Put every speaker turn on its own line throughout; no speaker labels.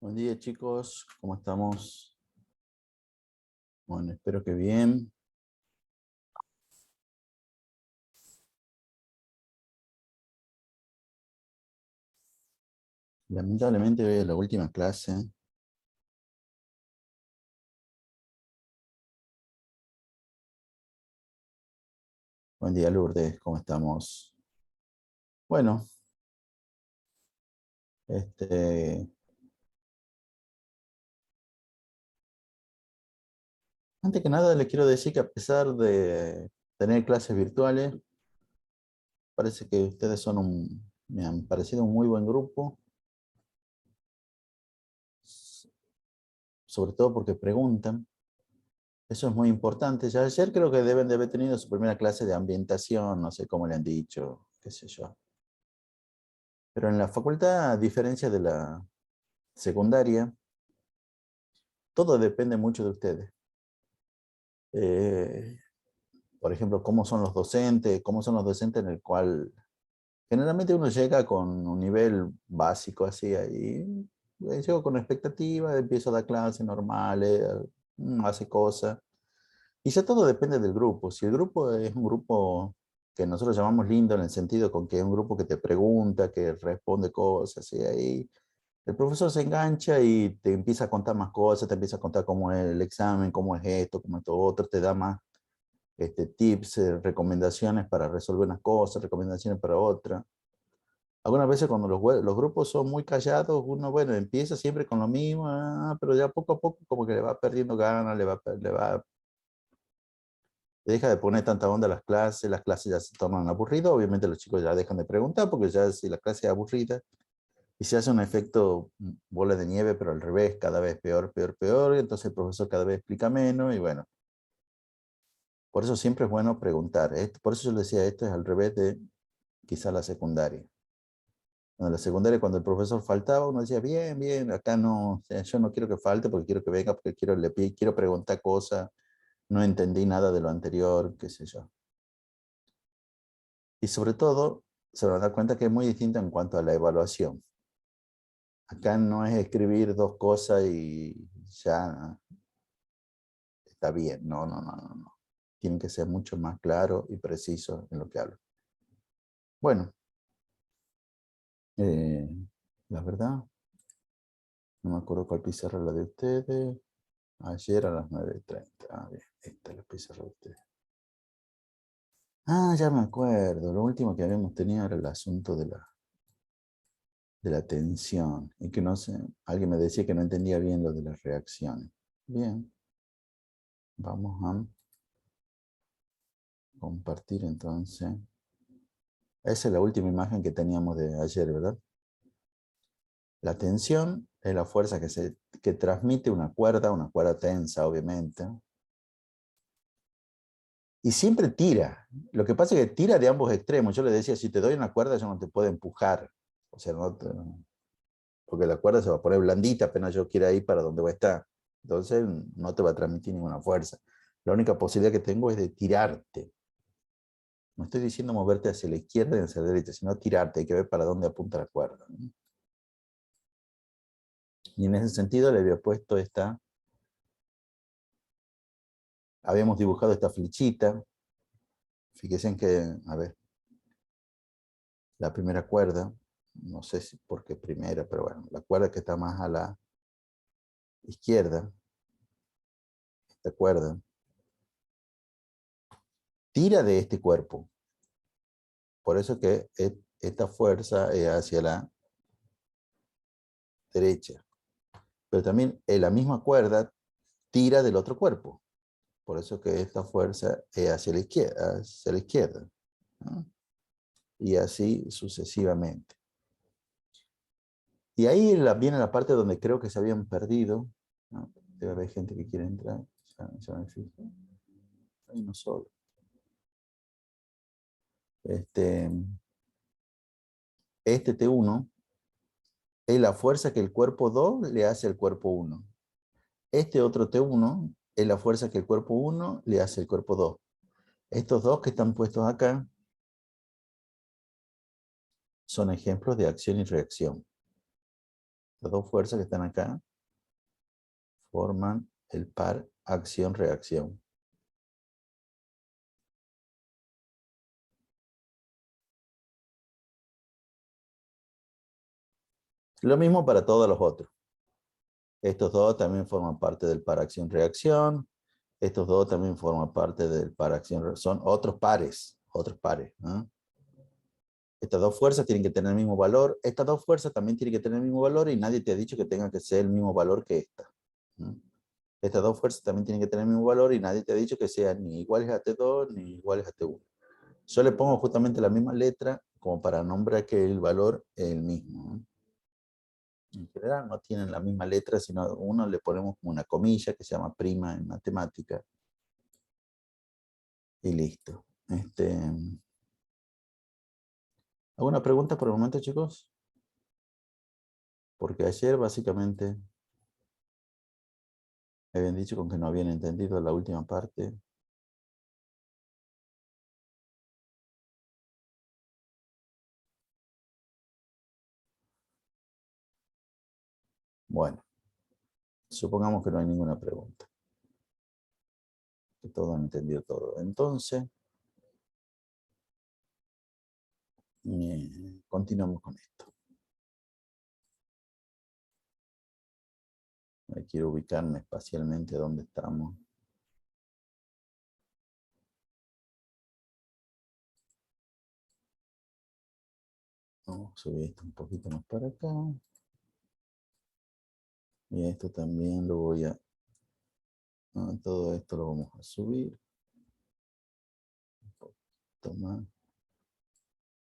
Buen día, chicos, ¿cómo estamos? Bueno, espero que bien. Lamentablemente hoy es la última clase. Buen día, Lourdes, ¿cómo estamos? Bueno, este, antes que nada les quiero decir que a pesar de tener clases virtuales, parece que ustedes me han parecido un muy buen grupo, sobre todo porque preguntan. Eso es muy importante. Ya ayer creo que deben de haber tenido su primera clase de ambientación, no sé cómo le han dicho, qué sé yo. Pero en la facultad, a diferencia de la secundaria, todo depende mucho de ustedes. Eh, por ejemplo, cómo son los docentes en el cual generalmente uno llega con un nivel básico así ahí. Llego con expectativa, empiezo a dar clases normales, hace cosas. Y ya todo depende del grupo. Si el grupo es un grupo que nosotros llamamos lindo en el sentido con que es un grupo que te pregunta, que responde cosas, y ahí el profesor se engancha y te empieza a contar más cosas, te empieza a contar cómo es el examen, cómo es esto, cómo es esto otro, te da más tips, recomendaciones para resolver unas cosas, recomendaciones para otras. Algunas veces cuando los grupos son muy callados, uno, bueno, empieza siempre con lo mismo, pero ya poco a poco como que le va perdiendo ganas, deja de poner tanta onda a las clases ya se tornan aburridas, obviamente los chicos ya dejan de preguntar porque ya si la clase es aburrida, y se hace un efecto bola de nieve, pero al revés, cada vez peor, peor, peor, y entonces el profesor cada vez explica menos, y bueno, por eso siempre es bueno preguntar. Por eso yo le decía, esto es al revés de quizá la secundaria. En la secundaria, cuando el profesor faltaba, uno decía, bien, bien, acá no, o sea, yo no quiero que falte porque quiero que venga, porque quiero preguntar cosas, no entendí nada de lo anterior, qué sé yo. Y sobre todo, se van a dar cuenta que es muy distinto en cuanto a la evaluación. Acá no es escribir dos cosas y ya está bien. No, no, no, no, no. Tienen que ser mucho más claros y precisos en lo que hablan. Bueno, eh, la verdad, no me acuerdo cuál pizarra es la de ustedes. Ayer a las 9:30. Ah, bien, esta es la pizarra de ustedes. Ah, ya me acuerdo. Lo último que habíamos tenido era el asunto de la tensión. Y que no sé, alguien me decía que no entendía bien lo de las reacciones. Bien, vamos a compartir entonces. Esa es la última imagen que teníamos de ayer, ¿verdad? La tensión es la fuerza que transmite una cuerda tensa, obviamente. Y siempre tira. Lo que pasa es que tira de ambos extremos. Yo le decía, si te doy una cuerda, yo no te puedo empujar. O sea, porque la cuerda se va a poner blandita apenas yo quiera ir para donde va a estar. Entonces no te va a transmitir ninguna fuerza. La única posibilidad que tengo es de tirarte. No estoy diciendo moverte hacia la izquierda y hacia la derecha, sino tirarte. Hay que ver para dónde apunta la cuerda, ¿no? Y en ese sentido le había puesto habíamos dibujado esta flechita. Fíjense en que, a ver, la primera cuerda, no sé si por qué primera, pero bueno, la cuerda que está más a la izquierda, esta cuerda, tira de este cuerpo. Por eso que esta fuerza es hacia la derecha. Pero también la misma cuerda tira del otro cuerpo. Por eso que esta fuerza es hacia la izquierda, ¿no? Y así sucesivamente. Y ahí viene la parte donde creo que se habían perdido, ¿no? Debe haber gente que quiere entrar. Ya me fijo. Hay uno solo. Este, este T1 es la fuerza que el cuerpo 2 le hace al cuerpo 1. Este otro T1 es la fuerza que el cuerpo 1 le hace al cuerpo 2. Estos dos que están puestos acá son ejemplos de acción y reacción. Las dos fuerzas que están acá forman el par acción-reacción. Lo mismo para todos los otros. Estos dos también forman parte del par acción-reacción. Estos dos también forman parte del par acción-reacción. Son otros pares, ¿no? Estas dos fuerzas tienen que tener el mismo valor. Estas dos fuerzas también tienen que tener el mismo valor y nadie te ha dicho que tenga que ser el mismo valor que esta, ¿no? Estas dos fuerzas también tienen que tener el mismo valor y nadie te ha dicho que sean ni iguales a T2 ni iguales a T1. Yo le pongo justamente la misma letra como para nombrar que el valor es el mismo, ¿no? En general no tienen la misma letra, sino uno le ponemos como una comilla que se llama prima en matemática. Y listo. ¿Alguna pregunta por el momento, chicos? Porque ayer básicamente me habían dicho con que no habían entendido la última parte. Bueno, supongamos que no hay ninguna pregunta. Que todos han entendido todo. Entonces, continuamos con esto. Quiero ubicarme espacialmente donde estamos. Vamos a subir esto un poquito más para acá. Y esto también lo voy a... todo esto lo vamos a subir. Un poquito más.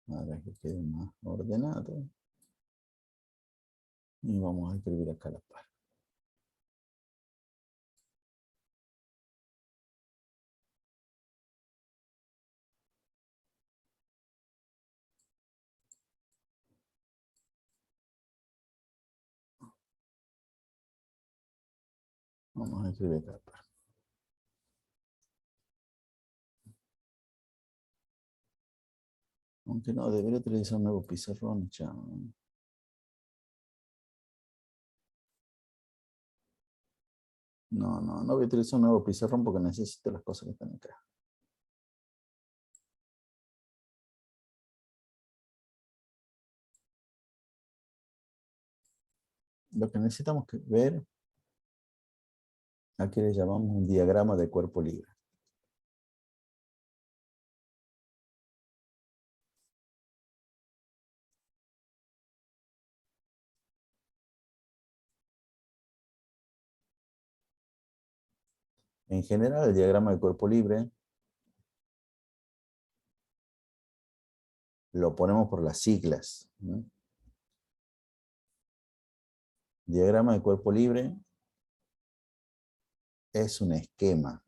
Para que quede más ordenado. Y vamos a escribir acá la par. Vamos a escribir acá la par. Aunque no, debería utilizar un nuevo pizarrón ya. No voy a utilizar un nuevo pizarrón porque necesito las cosas que están acá. Lo que necesitamos ver, aquí le llamamos un diagrama de cuerpo libre. En general, el diagrama de cuerpo libre lo ponemos por las siglas, ¿no? Diagrama de cuerpo libre es un esquema.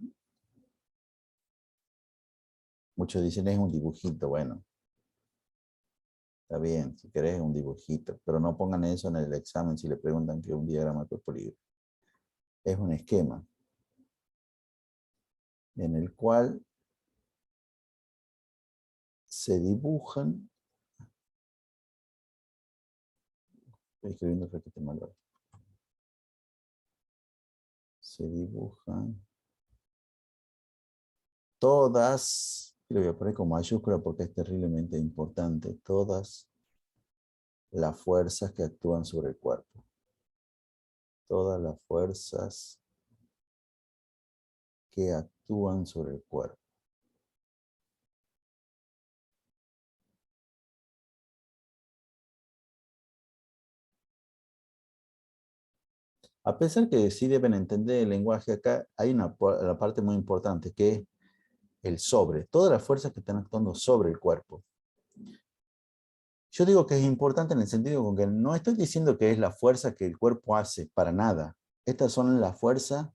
Muchos dicen es un dibujito. Bueno, está bien, si querés es un dibujito, pero no pongan eso en el examen si le preguntan qué es un diagrama de cuerpo libre. Es un esquema en el cual se dibujan. Estoy escribiendo requete malo. Se dibujan todas, y lo voy a poner con mayúscula porque es terriblemente importante, todas las fuerzas que actúan sobre el cuerpo. Todas las fuerzas que actúan sobre el cuerpo. A pesar que sí deben entender el lenguaje acá, hay una parte muy importante que es el sobre. Todas las fuerzas que están actuando sobre el cuerpo. Yo digo que es importante en el sentido con que no estoy diciendo que es la fuerza que el cuerpo hace, para nada. Estas son las fuerzas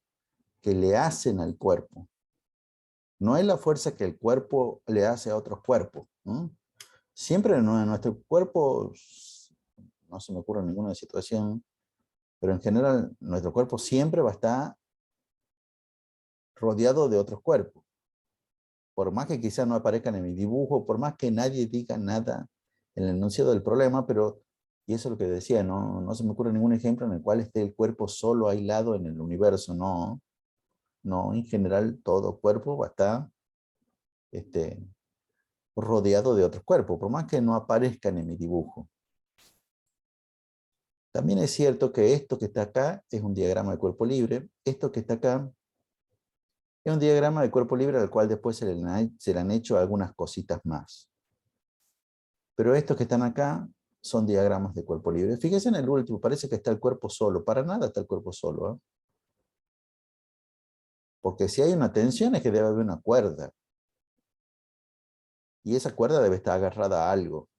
que le hacen al cuerpo. No es la fuerza que el cuerpo le hace a otros cuerpos, ¿no? Siempre en nuestro cuerpo, no se me ocurre ninguna situación, pero en general nuestro cuerpo siempre va a estar rodeado de otros cuerpos. Por más que quizás no aparezcan en mi dibujo, por más que nadie diga nada en el enunciado del problema, pero Y eso es lo que decía, no se me ocurre ningún ejemplo en el cual esté el cuerpo solo aislado en el universo, no. No, en general todo cuerpo va a estar este, rodeado de otros cuerpos, por más que no aparezcan en mi dibujo. También es cierto que esto que está acá es un diagrama de cuerpo libre, esto que está acá es un diagrama de cuerpo libre al cual después se le han hecho algunas cositas más. Pero estos que están acá son diagramas de cuerpo libre. Fíjense en el último, parece que está el cuerpo solo. Para nada está el cuerpo solo, ¿eh? Porque si hay una tensión es que debe haber una cuerda. Y esa cuerda debe estar agarrada a algo.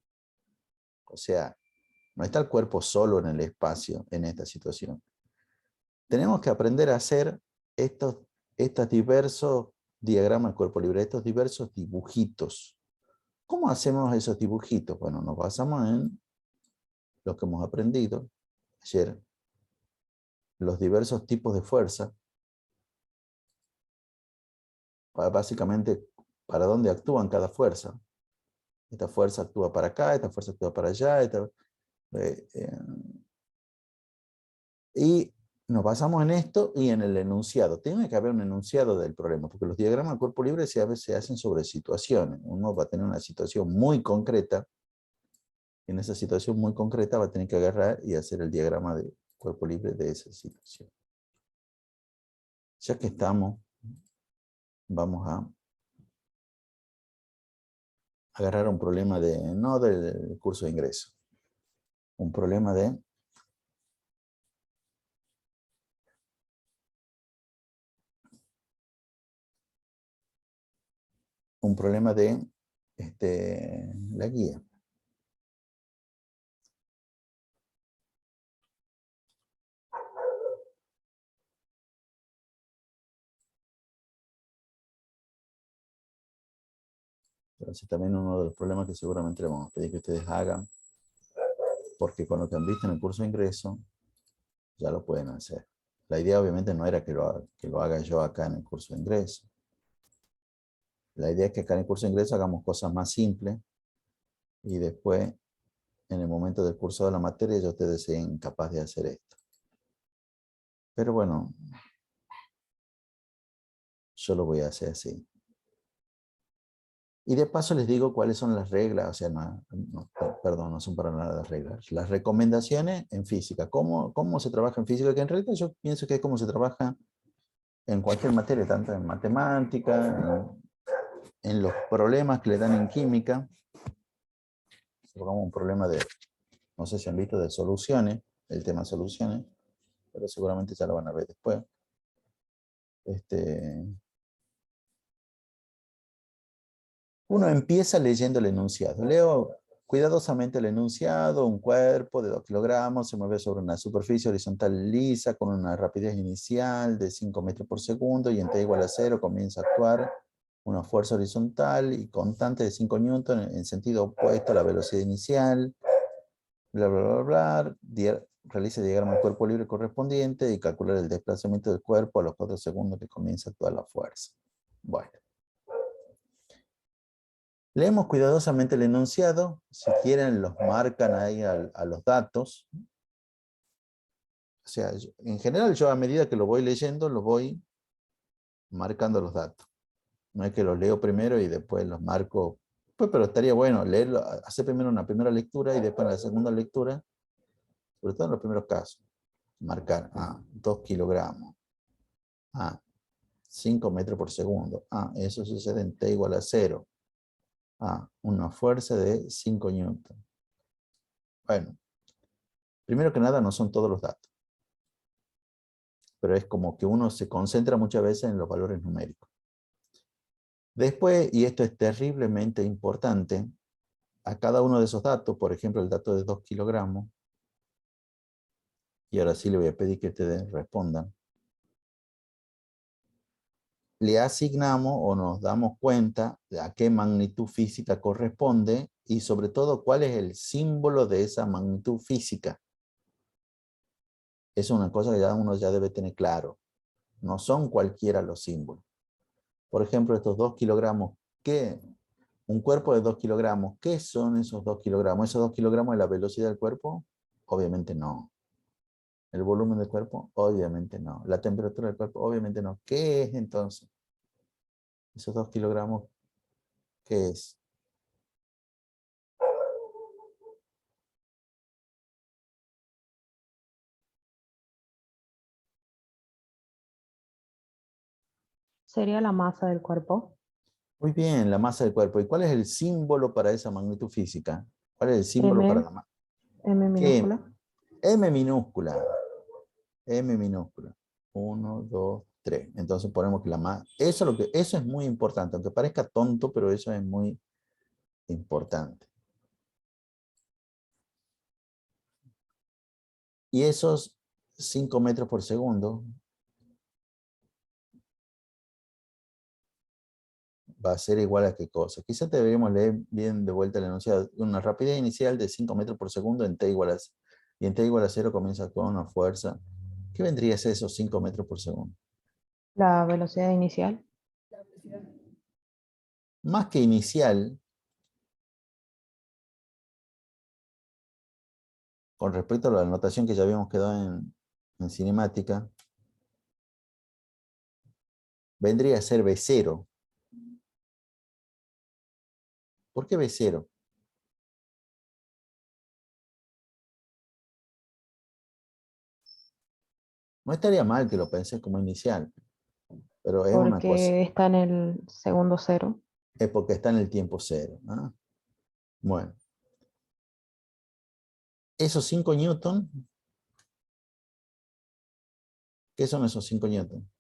O sea, no está el cuerpo solo en el espacio en esta situación. Tenemos que aprender a hacer estos diversos diagramas de cuerpo libre, estos diversos dibujitos. ¿Cómo hacemos esos dibujitos? Bueno, nos basamos en lo que hemos aprendido ayer, los diversos tipos de fuerza, básicamente para dónde actúan cada fuerza. Esta fuerza actúa para acá, esta fuerza actúa para allá, y nos basamos en esto y en el enunciado. Tiene que haber un enunciado del problema, porque los diagramas de cuerpo libre se hacen sobre situaciones. Uno va a tener una situación muy concreta, y en esa situación muy concreta va a tener que agarrar y hacer el diagrama de cuerpo libre de esa situación. Ya que estamos, vamos a agarrar un problema no del curso de ingreso, un problema de la guía. Entonces también uno de los problemas que seguramente le vamos a pedir que ustedes hagan, porque con lo que han visto en el curso de ingreso, ya lo pueden hacer. La idea obviamente no era que lo haga yo acá en el curso de ingreso. La idea es que acá en el curso de ingreso hagamos cosas más simples y después, en el momento del curso de la materia, ya ustedes sean capaces de hacer esto. Pero bueno, yo lo voy a hacer así. Y de paso les digo cuáles son las reglas, o sea, perdón, no son para nada las reglas. Las recomendaciones en física. ¿Cómo se trabaja en física? Que en realidad yo pienso que es como se trabaja en cualquier materia, tanto en matemática, en los problemas que le dan en química. Supongamos un problema de, no sé si han visto, de soluciones, el tema soluciones, pero seguramente ya lo van a ver después. Uno empieza leyendo el enunciado. Leo cuidadosamente el enunciado: un cuerpo de 2 kilogramos se mueve sobre una superficie horizontal lisa con una rapidez inicial de 5 metros por segundo y en t igual a 0 comienza a actuar una fuerza horizontal y constante de 5 newton en sentido opuesto a la velocidad inicial, bla, bla, bla, bla. Realiza el diagrama del cuerpo libre correspondiente y calcular el desplazamiento del cuerpo a los 4 segundos que comienza a actuar la fuerza. Bueno. Leemos cuidadosamente el enunciado. Si quieren, los marcan ahí a los datos. O sea, en general yo a medida que lo voy leyendo, lo voy marcando los datos. No es que los leo primero y después los marco. Pues, pero estaría bueno leerlo, hacer primero una primera lectura y después la segunda lectura, sobre todo en los primeros casos. Marcar 2 kilogramos. 5 metros por segundo. Eso sucede en t igual a 0. Una fuerza de 5 newton. Bueno, primero que nada no son todos los datos, pero es como que uno se concentra muchas veces en los valores numéricos. Después, y esto es terriblemente importante, a cada uno de esos datos, por ejemplo el dato de 2 kilogramos, y ahora sí le voy a pedir que ustedes respondan, le asignamos o nos damos cuenta de a qué magnitud física corresponde y sobre todo cuál es el símbolo de esa magnitud física. Es una cosa que uno ya debe tener claro. No son cualquiera los símbolos. Por ejemplo, estos 2 kilogramos, ¿qué? Un cuerpo de 2 kilogramos, ¿qué son esos 2 kilogramos? ¿Esos 2 kilogramos es la velocidad del cuerpo? Obviamente no. ¿El volumen del cuerpo? Obviamente no. ¿La temperatura del cuerpo? Obviamente no. ¿Qué es entonces? Esos 2 kilogramos, ¿qué es?
Sería la masa del cuerpo.
Muy bien, la masa del cuerpo. ¿Y cuál es el símbolo para esa magnitud física? ¿Cuál es el símbolo para
M,
la masa?
M
¿Qué?
minúscula.
M minúscula. M minúscula. 1, 2, 3. Entonces ponemos que la masa... Eso es muy importante, aunque parezca tonto, pero eso es muy importante. Y esos 5 metros por segundo va a ser igual a qué cosa. Quizás deberíamos leer bien de vuelta el enunciado. Una rapidez inicial de 5 metros por segundo en t igual a, y en t igual a 0 comienza con una fuerza. ¿Qué vendría a ser esos 5 metros por segundo?
La velocidad inicial.
Más que inicial, con respecto a la anotación que ya habíamos quedado en cinemática, vendría a ser B0. ¿Por qué B0? No estaría mal que lo pensé como inicial, pero es una cosa,
Porque está en el segundo cero.
es porque está en el tiempo cero. ¿Ah? Bueno, esos 5 newton, ¿qué son esos 5 newton?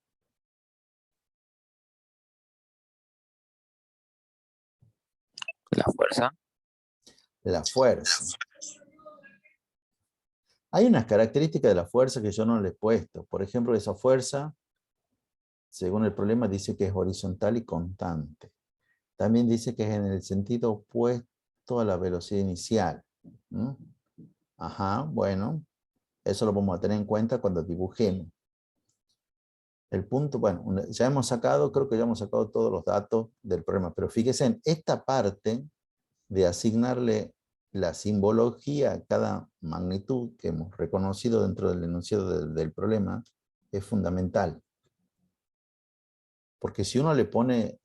La fuerza.
La fuerza. Hay unas características de la fuerza que yo no le he puesto. Por ejemplo, esa fuerza, según el problema, dice que es horizontal y constante. También dice que es en el sentido opuesto a la velocidad inicial. ¿Mm? Ajá, bueno, eso lo vamos a tener en cuenta cuando dibujemos. El punto, bueno, ya hemos sacado, creo que ya hemos sacado todos los datos del problema, pero fíjense en esta parte de asignarle la simbología a cada magnitud que hemos reconocido dentro del enunciado del problema es fundamental. Porque si uno le pone,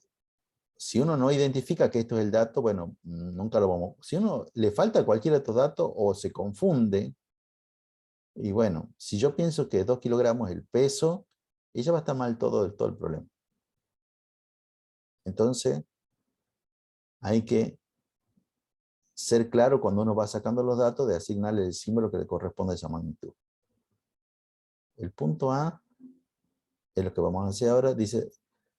si uno no identifica que esto es el dato, bueno, nunca lo vamos. Si uno le falta cualquiera de estos datos o se confunde, y bueno, si yo pienso que 2 kilogramos es el peso, ella va a estar mal todo el problema. Entonces, hay que ser claro cuando uno va sacando los datos de asignarle el símbolo que le corresponde a esa magnitud. El punto A es lo que vamos a hacer ahora. Dice,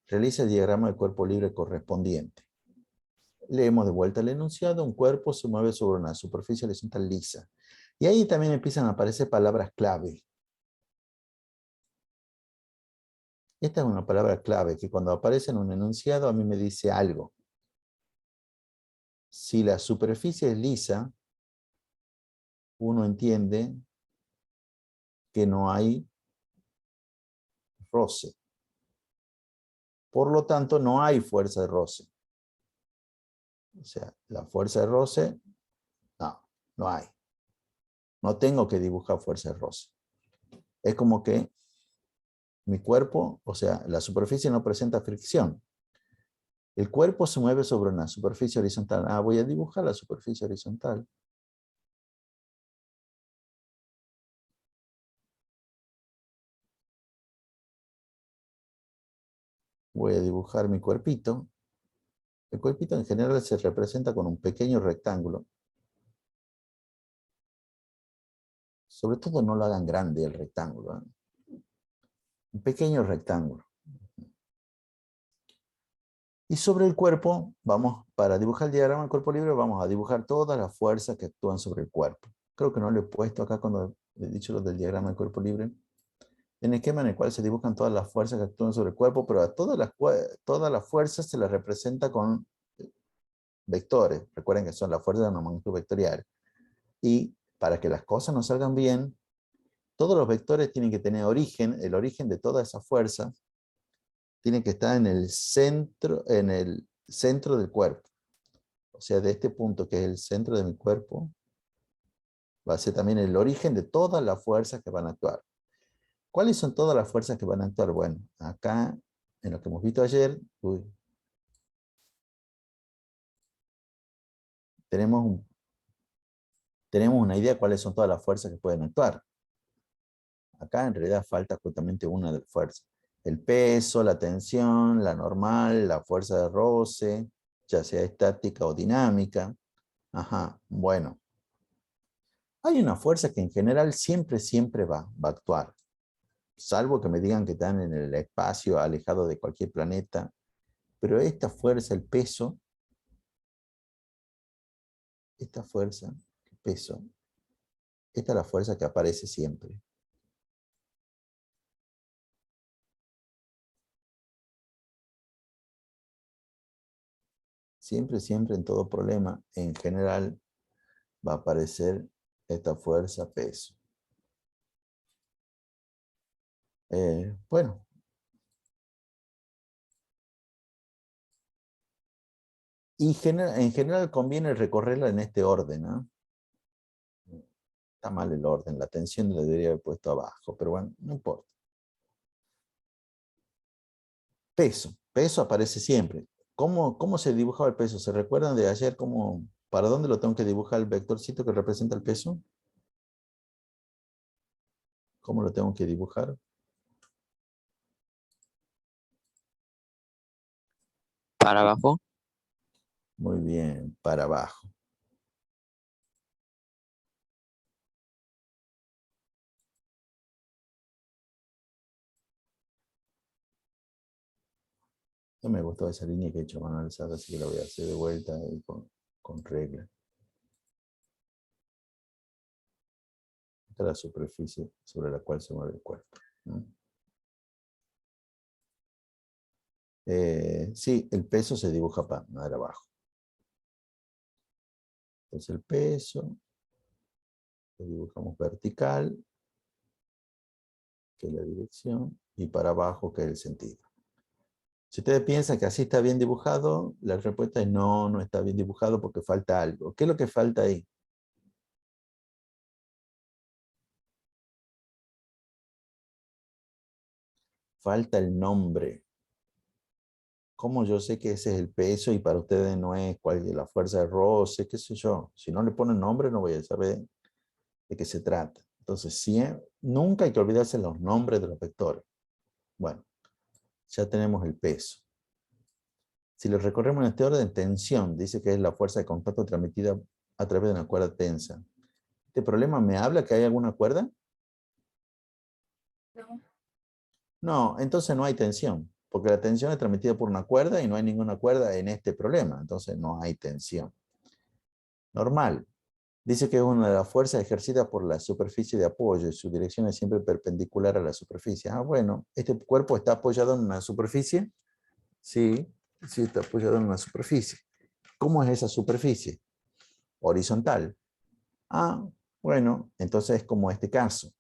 realiza el diagrama del cuerpo libre correspondiente. Leemos de vuelta el enunciado. Un cuerpo se mueve sobre una superficie horizontal lisa. Y ahí también empiezan a aparecer palabras clave. Esta es una palabra clave que cuando aparece en un enunciado a mí me dice algo. Si la superficie es lisa, uno entiende que no hay roce. Por lo tanto, no hay fuerza de roce. O sea, la fuerza de roce, no hay. No tengo que dibujar fuerza de roce. Es como que mi cuerpo, o sea, la superficie no presenta fricción. El cuerpo se mueve sobre una superficie horizontal. Voy a dibujar la superficie horizontal. Voy a dibujar mi cuerpito. El cuerpito en general se representa con un pequeño rectángulo. Sobre todo no lo hagan grande el rectángulo. Un pequeño rectángulo. Y sobre el cuerpo, para dibujar el diagrama del cuerpo libre, vamos a dibujar todas las fuerzas que actúan sobre el cuerpo. Creo que no lo he puesto acá cuando he dicho lo del diagrama del cuerpo libre. En el esquema en el cual se dibujan todas las fuerzas que actúan sobre el cuerpo, pero a todas las fuerzas se las representa con vectores. Recuerden que son las fuerzas de una magnitud vectorial. Y para que las cosas nos salgan bien, todos los vectores tienen que tener origen. El origen de todas esas fuerzas tiene que estar en el centro del cuerpo. O sea, de este punto que es el centro de mi cuerpo, Va a ser también el origen de todas las fuerzas que van a actuar. ¿Cuáles son todas las fuerzas que van a actuar? Bueno, acá, en lo que hemos visto ayer, tenemos una idea de cuáles son todas las fuerzas que pueden actuar. Acá en realidad falta justamente una de las fuerzas. El peso, la tensión, la normal, la fuerza de roce, ya sea estática o dinámica. Ajá, bueno. Hay una fuerza que en general siempre va a actuar. Salvo que me digan que están en el espacio, alejado de cualquier planeta. Pero esta fuerza, el peso, esta fuerza, el peso, esta es la fuerza que aparece siempre. Siempre en todo problema, en general, va a aparecer esta fuerza peso. Bueno. Y en general conviene recorrerla en este orden, ¿no? Está mal el orden, la tensión la debería haber puesto abajo, pero bueno, no importa. Peso aparece siempre. ¿Cómo se dibujaba el peso? ¿Se recuerdan de ayer para dónde lo tengo que dibujar el vectorcito que representa el peso? ¿Cómo lo tengo que dibujar?
Para abajo.
Muy bien, para abajo. No me gustó esa línea que he hecho Manuel Sara, así que la voy a hacer de vuelta y con regla. Esta es la superficie sobre la cual se mueve el cuerpo, ¿no? Sí, el peso se dibuja para abajo. Entonces el peso lo dibujamos vertical, que es la dirección, y para abajo, que es el sentido. Si ustedes piensan que así está bien dibujado, la respuesta es no, no está bien dibujado porque falta algo. ¿Qué es lo que falta ahí? Falta el nombre. ¿Cómo yo sé que ese es el peso y para ustedes no es la fuerza de roce, qué sé yo? Si no le ponen nombre no voy a saber de qué se trata. Entonces, nunca hay que olvidarse los nombres de los vectores. Bueno, ya tenemos el peso. Si lo recorremos en este orden, tensión, dice que es la fuerza de contacto transmitida a través de una cuerda tensa. ¿Este problema me habla que hay alguna cuerda?
No.
No, entonces no hay tensión, porque la tensión es transmitida por una cuerda y no hay ninguna cuerda en este problema, entonces no hay tensión. Normal. Dice que es una de las fuerzas ejercidas por la superficie de apoyo y su dirección es siempre perpendicular a la superficie. Ah, bueno, ¿este cuerpo está apoyado en una superficie? Sí, sí está apoyado en una superficie. ¿Cómo es esa superficie? Horizontal. Ah, bueno, entonces es como este caso.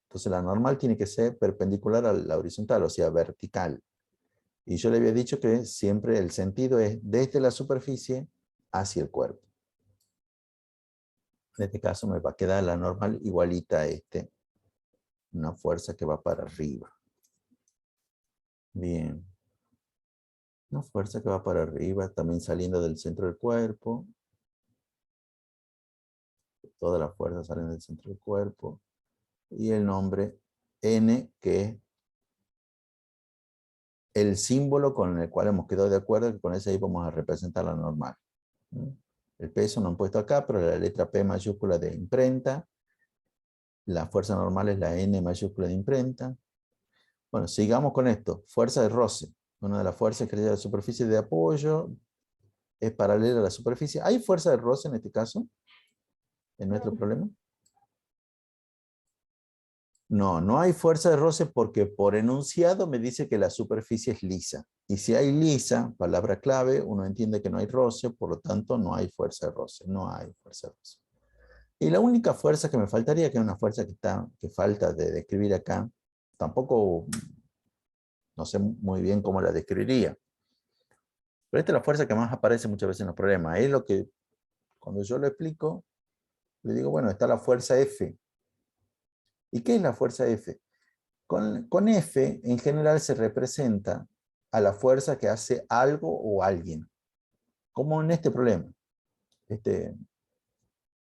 Entonces la normal tiene que ser perpendicular a la horizontal, o sea, vertical. Y yo le había dicho que siempre el sentido es desde la superficie hacia el cuerpo. En este caso me va a quedar la normal igualita a una fuerza que va para arriba. Bien. Una fuerza que va para arriba, también saliendo del centro del cuerpo. Todas las fuerzas salen del centro del cuerpo. Y el nombre N, que es el símbolo con el cual hemos quedado de acuerdo, que con ese ahí vamos a representar la normal. El peso no han puesto acá, pero la letra P mayúscula de imprenta. La fuerza normal es la N mayúscula de imprenta. Bueno, sigamos con esto. Fuerza de roce. Una de las fuerzas que de la superficie de apoyo es paralela a la superficie. ¿Hay fuerza de roce en este caso? ¿En nuestro problema? No, no hay fuerza de roce porque por enunciado me dice que la superficie es lisa. Y si hay lisa, palabra clave, uno entiende que no hay roce, por lo tanto no hay fuerza de roce. No hay fuerza de roce. Y la única fuerza que me faltaría, que es una fuerza que falta de describir acá, tampoco no sé muy bien cómo la describiría. Pero esta es la fuerza que más aparece muchas veces en los problemas. Es lo que, cuando yo lo explico, Le digo, bueno, está la fuerza F. ¿Y qué es la fuerza F? Con F, en general, se representa a la fuerza que hace algo o alguien. Como en este problema.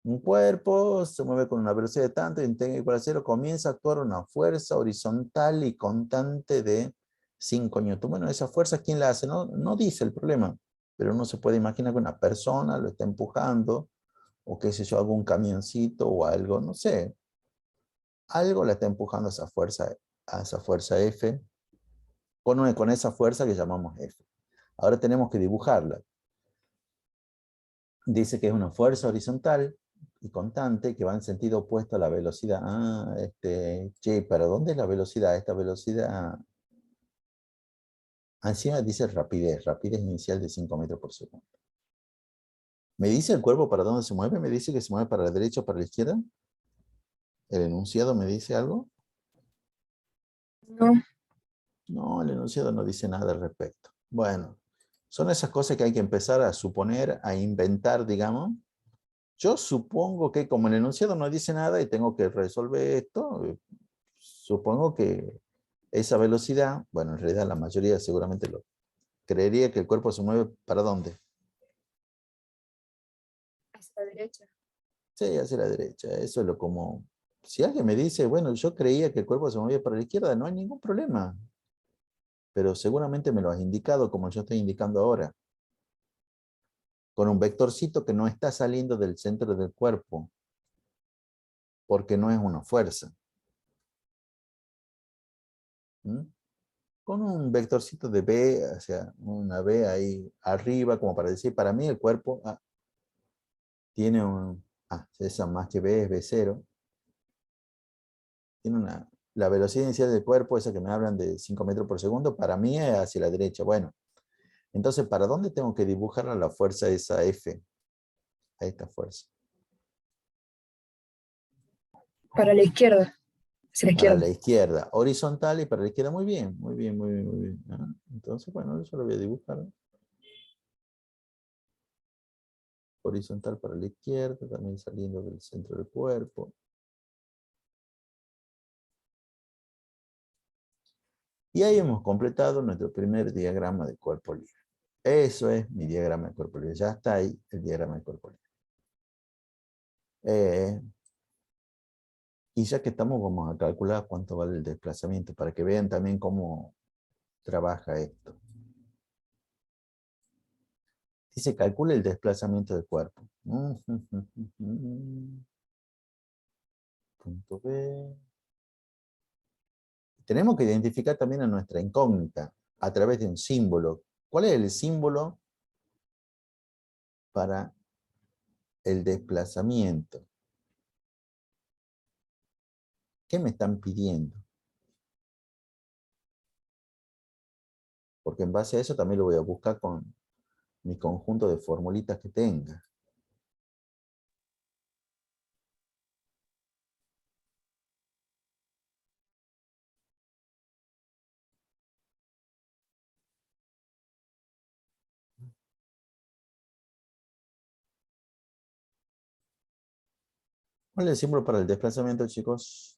Un cuerpo se mueve con una velocidad de tanto y en t igual a 0 comienza a actuar una fuerza horizontal y constante de 5 newton. Bueno, esa fuerza, ¿quién la hace? No, no dice el problema, pero uno se puede imaginar que una persona lo está empujando, o qué sé yo, algún camioncito o algo, no sé. Algo la está empujando a esa fuerza F, con esa fuerza que llamamos F. Ahora tenemos que dibujarla. Dice que es una fuerza horizontal y constante que va en sentido opuesto a la velocidad. Che, ¿para dónde es la velocidad? Esta velocidad, encima dice rapidez inicial de 5 metros por segundo. ¿Me dice el cuerpo para dónde se mueve? ¿Me dice que se mueve para la derecha o para la izquierda? ¿El enunciado me dice algo?
No.
No, el enunciado no dice nada al respecto. Bueno, son esas cosas que hay que empezar a suponer, a inventar, digamos. Yo supongo que como el enunciado no dice nada y tengo que resolver esto, supongo que esa velocidad, bueno, en realidad la mayoría seguramente lo creería que el cuerpo se mueve ¿para dónde?
Hacia la derecha.
Sí, hacia la derecha. Eso es lo como... Si alguien me dice, bueno, yo creía que el cuerpo se movía para la izquierda, no hay ningún problema. Pero seguramente me lo has indicado como yo estoy indicando ahora. Con un vectorcito que no está saliendo del centro del cuerpo, porque no es una fuerza. ¿Mm? Con un vectorcito de B, o sea, una B ahí arriba, como para decir, para mí el cuerpo tiene esa más que B es B0, tiene la velocidad inicial del cuerpo, esa que me hablan de 5 metros por segundo, para mí es hacia la derecha. Bueno, entonces, ¿para dónde tengo que dibujar a la fuerza esa F? A esta fuerza.
Para la izquierda. Hacia la
Para
izquierda.
la izquierda, horizontal y para la izquierda. Muy bien, muy bien, muy bien, muy bien. Entonces, bueno, eso lo voy a dibujar. Horizontal para la izquierda, también saliendo del centro del cuerpo. Y ahí hemos completado nuestro primer diagrama de cuerpo libre. Eso es mi diagrama de cuerpo libre. Ya está ahí el diagrama de cuerpo libre. Y ya que estamos, vamos a calcular cuánto vale el desplazamiento para que vean también cómo trabaja esto. Dice, calcula el desplazamiento del cuerpo. Punto B. Tenemos que identificar también a nuestra incógnita a través de un símbolo. ¿Cuál es el símbolo para el desplazamiento? ¿Qué me están pidiendo? Porque en base a eso también lo voy a buscar con mi conjunto de formulitas que tenga. ¿Cuál es el símbolo para el desplazamiento, chicos?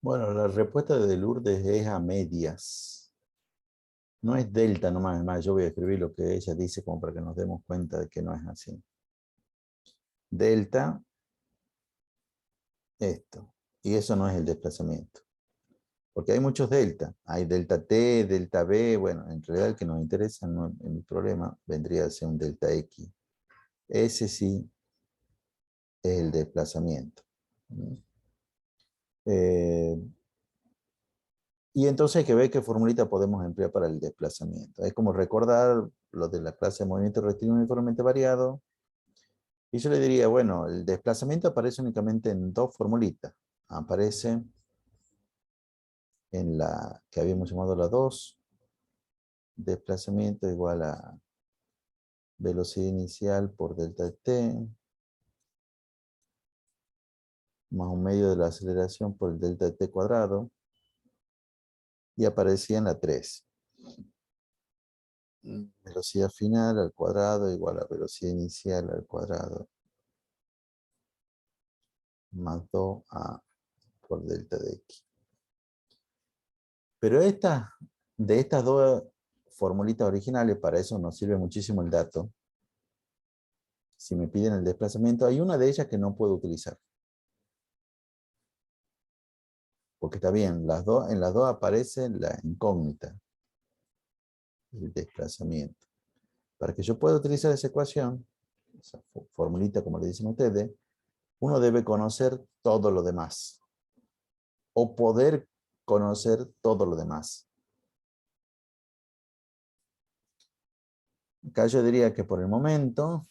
Bueno, la respuesta de Lourdes es a medias. No es delta nomás, es más, yo voy a escribir lo que ella dice como para que nos demos cuenta de que no es así. Delta, esto. Y eso no es el desplazamiento. Porque hay muchos delta. Hay delta T, delta B. Bueno, en realidad el que nos interesa en el problema vendría a ser un delta X. Ese sí es el desplazamiento. Y entonces hay que ver qué formulita podemos emplear para el desplazamiento. Es como recordar lo de la clase de movimiento rectilíneo uniformemente variado. Y yo le diría, bueno, el desplazamiento aparece únicamente en dos formulitas. Aparece en la que habíamos llamado la 2. Desplazamiento igual a velocidad inicial por delta t, más un medio de la aceleración por el delta t cuadrado. Y aparecía en la 3. Velocidad final al cuadrado igual a velocidad inicial al cuadrado más 2a por delta de x. Pero de estas dos formulitas originales, para eso nos sirve muchísimo el dato. Si me piden el desplazamiento, hay una de ellas que no puedo utilizar. Porque está bien, en las dos aparece la incógnita, el desplazamiento. Para que yo pueda utilizar esa ecuación, esa formulita como le dicen ustedes, uno debe conocer todo lo demás. O poder conocer todo lo demás. Acá yo diría que por el momento,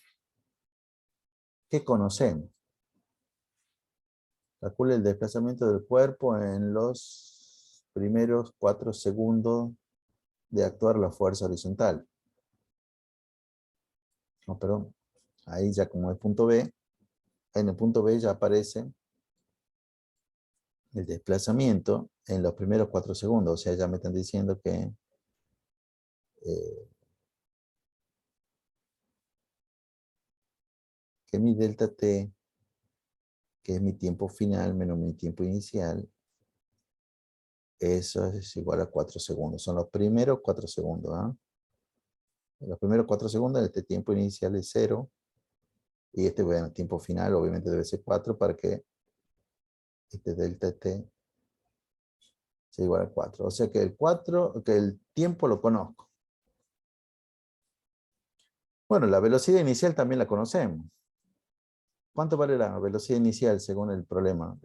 ¿qué conocemos? Calcule el desplazamiento del cuerpo en los primeros 4 segundos de actuar la fuerza horizontal. No, perdón. Ahí ya como es punto B, en el punto B ya aparece el desplazamiento en los primeros 4 segundos. O sea, ya me están diciendo que mi delta T, que es mi tiempo final menos mi tiempo inicial, eso es igual a 4 segundos. Son los primeros 4 segundos. En los primeros 4 segundos este tiempo inicial es 0. Y este, bueno, tiempo final obviamente debe ser 4 para que este delta T sea igual a 4. O sea que el tiempo lo conozco. Bueno, la velocidad inicial también la conocemos. ¿Cuánto vale la velocidad inicial según el problema?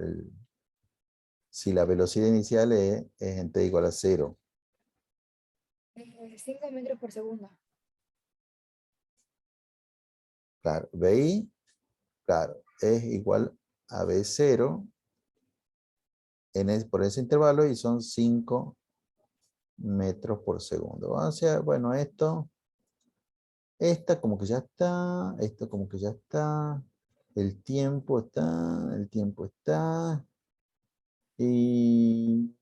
Si la velocidad inicial es en t igual a 0.
5 metros por segundo.
Claro, VI, claro, es igual a V0 por ese intervalo y son 5 metros por segundo. O sea, bueno, esta como que ya está, esto como que ya está, el tiempo está, y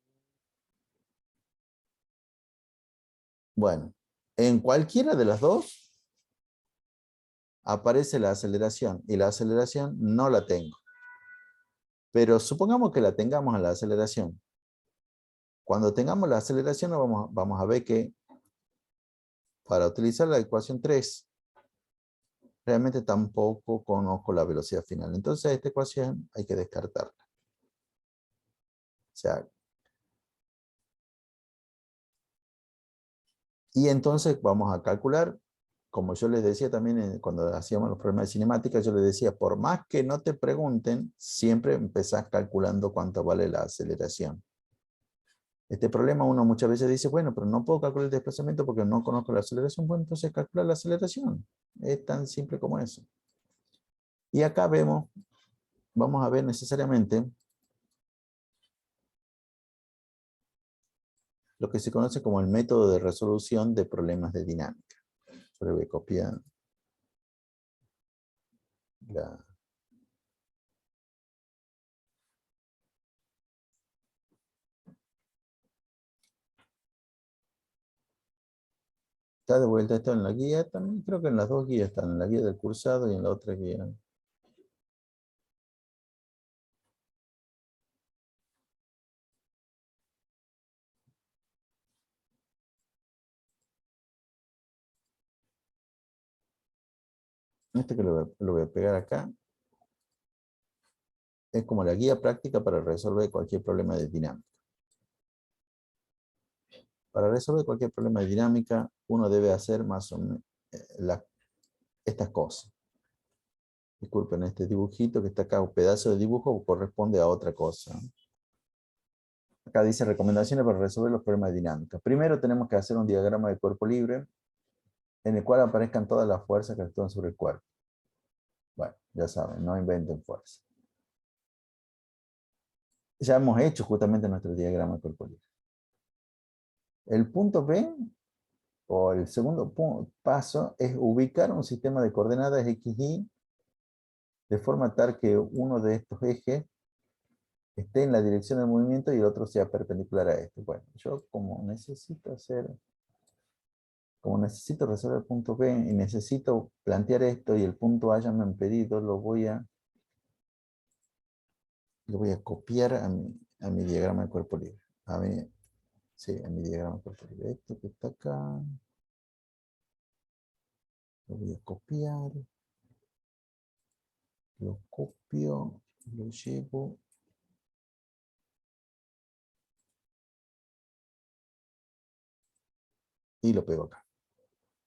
bueno, en cualquiera de las dos aparece la aceleración y la aceleración no la tengo. Pero supongamos que la tengamos a la aceleración. Cuando tengamos la aceleración vamos a ver que para utilizar la ecuación 3 realmente tampoco conozco la velocidad final. Entonces esta ecuación hay que descartarla. O sea, y entonces vamos a calcular, como yo les decía también cuando hacíamos los problemas de cinemática, yo les decía, por más que no te pregunten, siempre empezás calculando cuánto vale la aceleración. Este problema uno muchas veces dice, bueno, pero no puedo calcular el desplazamiento porque no conozco la aceleración. Bueno, entonces calcula la aceleración. Es tan simple como eso. Y acá vamos a ver necesariamente lo que se conoce como el método de resolución de problemas de dinámica. Yo le voy a copiar la... Está de vuelta esto en la guía, también creo que en las dos guías están, en la guía del cursado y en la otra guía. Este que lo voy a pegar acá. Es como la guía práctica para resolver cualquier problema de dinámica. Para resolver cualquier problema de dinámica, uno debe hacer más o menos estas cosas. Disculpen, este dibujito que está acá, un pedazo de dibujo, corresponde a otra cosa. Acá dice recomendaciones para resolver los problemas de dinámica. Primero tenemos que hacer un diagrama de cuerpo libre en el cual aparezcan todas las fuerzas que actúan sobre el cuerpo. Bueno, ya saben, no inventen fuerza. Ya hemos hecho justamente nuestro diagrama de cuerpo libre. El punto B, o el segundo paso, es ubicar un sistema de coordenadas X, Y, de forma tal que uno de estos ejes esté en la dirección del movimiento y el otro sea perpendicular a este. Bueno, yo como necesito resolver el punto B y necesito plantear esto y el punto A ya me han pedido, lo voy a copiar a mi diagrama de cuerpo libre. A mi diagrama de cuerpo libre. Esto que está acá, lo voy a copiar, lo copio, lo llevo. Y lo pego acá.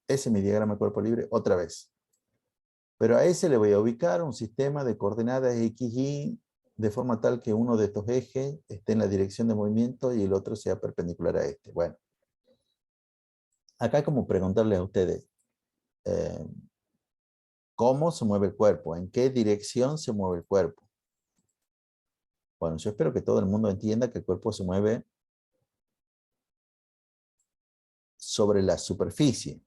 Ese es mi diagrama de cuerpo libre otra vez. Pero a ese le voy a ubicar un sistema de coordenadas X, Y, de forma tal que uno de estos ejes esté en la dirección de movimiento y el otro sea perpendicular a este. Bueno, acá es como preguntarles a ustedes, ¿cómo se mueve el cuerpo? ¿En qué dirección se mueve el cuerpo? Bueno, yo espero que todo el mundo entienda que el cuerpo se mueve sobre la superficie.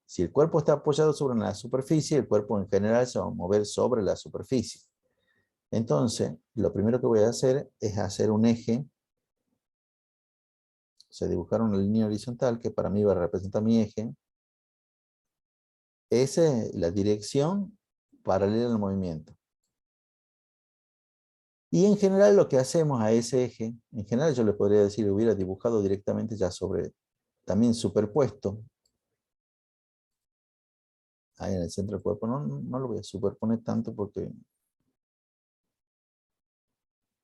Si el cuerpo está apoyado sobre la superficie, el cuerpo en general se va a mover sobre la superficie. Entonces, lo primero que voy a hacer es hacer un eje, o sea, dibujar una línea horizontal que para mí va a representar mi eje. Esa es la dirección paralela al movimiento. Y en general lo que hacemos a ese eje, en general yo le podría decir, lo hubiera dibujado directamente ya sobre, también superpuesto, ahí en el centro del cuerpo. No lo voy a superponer tanto porque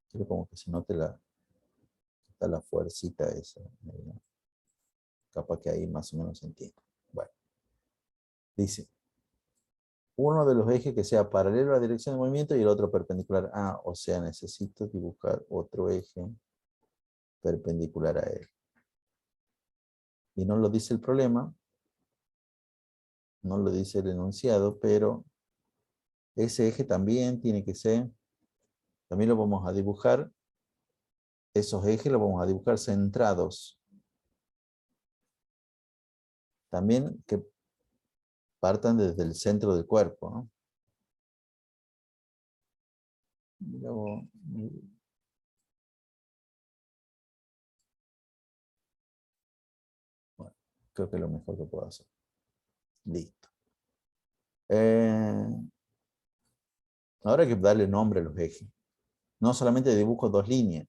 quiero como que se note la fuercita esa. Capaz que ahí más o menos se entiende. Bueno, dice, uno de los ejes que sea paralelo a la dirección de movimiento y el otro perpendicular. Ah, o sea, necesito dibujar otro eje perpendicular a él. Y no lo dice el problema, no lo dice el enunciado, pero ese eje también tiene que ser, también lo vamos a dibujar, esos ejes los vamos a dibujar centrados. También que partan desde el centro del cuerpo, ¿no? Luego, bueno, creo que es lo mejor que puedo hacer. Listo. Ahora hay que darle nombre a los ejes. No solamente dibujo dos líneas,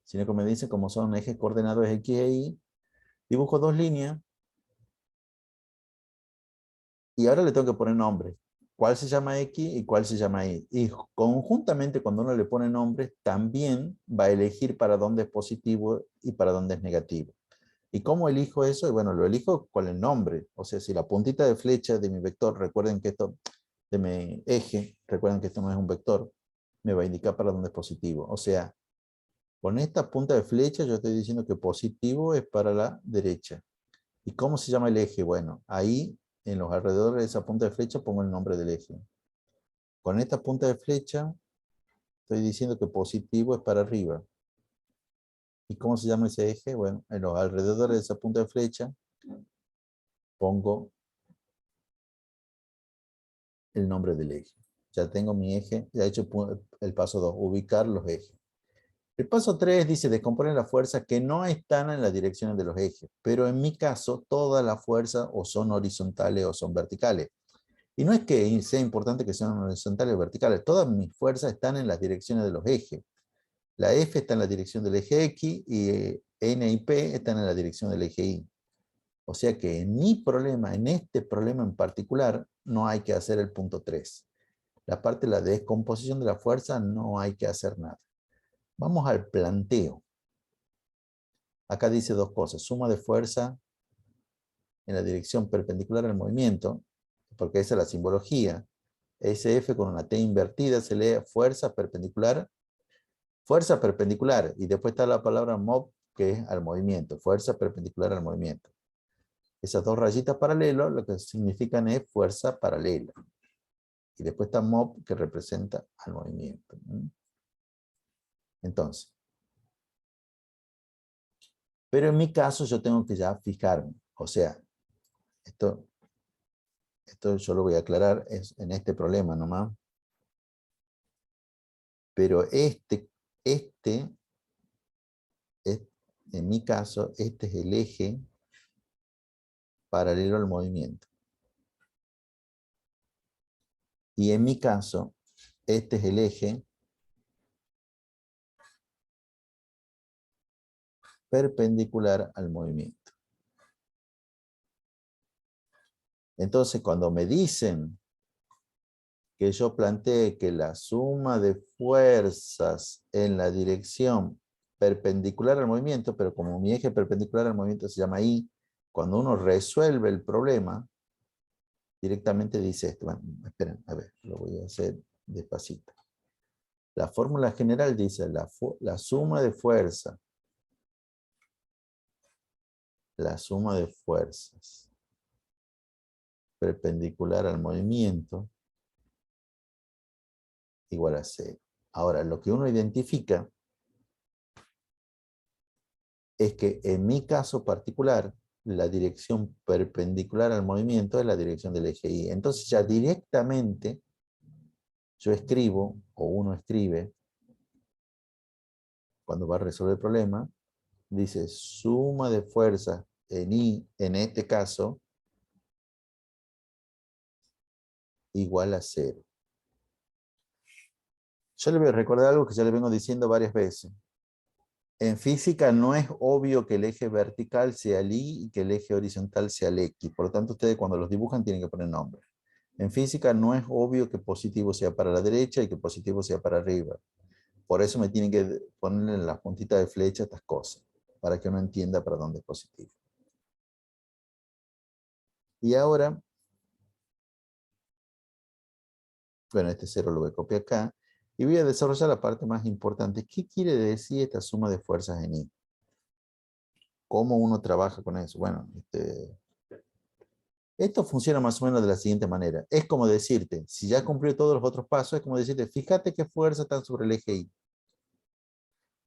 sino que me dice como son ejes coordenados X e Y, dibujo dos líneas y ahora le tengo que poner nombre. ¿Cuál se llama X y cuál se llama Y? Y conjuntamente cuando uno le pone nombre, también va a elegir para dónde es positivo y para dónde es negativo. ¿Y cómo elijo eso? Y bueno, lo elijo con el nombre. O sea, si la puntita de flecha de mi vector, recuerden que esto, de mi eje, recuerden que esto no es un vector, me va a indicar para dónde es positivo. O sea, con esta punta de flecha yo estoy diciendo que positivo es para la derecha. ¿Y cómo se llama el eje? Bueno, ahí en los alrededores de esa punta de flecha pongo el nombre del eje. Con esta punta de flecha estoy diciendo que positivo es para arriba. ¿Y cómo se llama ese eje? Bueno, en los alrededores de esa punta de flecha pongo el nombre del eje. Ya tengo mi eje, ya he hecho el paso 2, ubicar los ejes. El paso 3 dice descomponer las fuerzas que no están en las direcciones de los ejes, pero en mi caso todas las fuerzas o son horizontales o son verticales. Y no es que sea importante que sean horizontales o verticales, todas mis fuerzas están en las direcciones de los ejes. La F está en la dirección del eje X y N y P están en la dirección del eje Y. O sea que en mi problema, en este problema en particular, no hay que hacer el punto 3. La parte de la descomposición de la fuerza no hay que hacer nada. Vamos al planteo. Acá dice dos cosas. Suma de fuerza en la dirección perpendicular al movimiento, porque esa es la simbología. SF con una T invertida se lee fuerza perpendicular, y después está la palabra mob, que es al movimiento, fuerza perpendicular al movimiento. Esas dos rayitas paralelas lo que significan es fuerza paralela. Y después está mob, que representa al movimiento. Entonces, pero en mi caso yo tengo que ya fijarme. O sea, esto yo lo voy a aclarar es en este problema nomás. Pero en mi caso, este es el eje paralelo al movimiento. Y en mi caso, este es el eje perpendicular al movimiento. Entonces, cuando me dicen que yo planteé que la suma de fuerzas en la dirección perpendicular al movimiento, pero como mi eje perpendicular al movimiento se llama I, cuando uno resuelve el problema, directamente dice esto. Bueno, esperen, a ver, lo voy a hacer despacito. La fórmula general dice la suma de fuerza. La suma de fuerzas perpendicular al movimiento igual a 0. Ahora, lo que uno identifica es que en mi caso particular, la dirección perpendicular al movimiento es la dirección del eje Y. Entonces ya directamente yo escribo, o uno escribe, cuando va a resolver el problema, dice suma de fuerzas en I, en este caso, igual a 0. Yo le voy a recordar algo que ya le vengo diciendo varias veces. En física no es obvio que el eje vertical sea el Y y que el eje horizontal sea el X. Por lo tanto, ustedes cuando los dibujan tienen que poner nombre. En física no es obvio que positivo sea para la derecha y que positivo sea para arriba. Por eso me tienen que poner en la puntita de flecha estas cosas, para que uno entienda para dónde es positivo. Y ahora, bueno, este 0 lo voy a copiar acá, y voy a desarrollar la parte más importante. ¿Qué quiere decir esta suma de fuerzas en Y? ¿Cómo uno trabaja con eso? Bueno, esto funciona más o menos de la siguiente manera. Es como decirte, si ya cumplió todos los otros pasos, es como decirte, fíjate qué fuerzas están sobre el eje Y.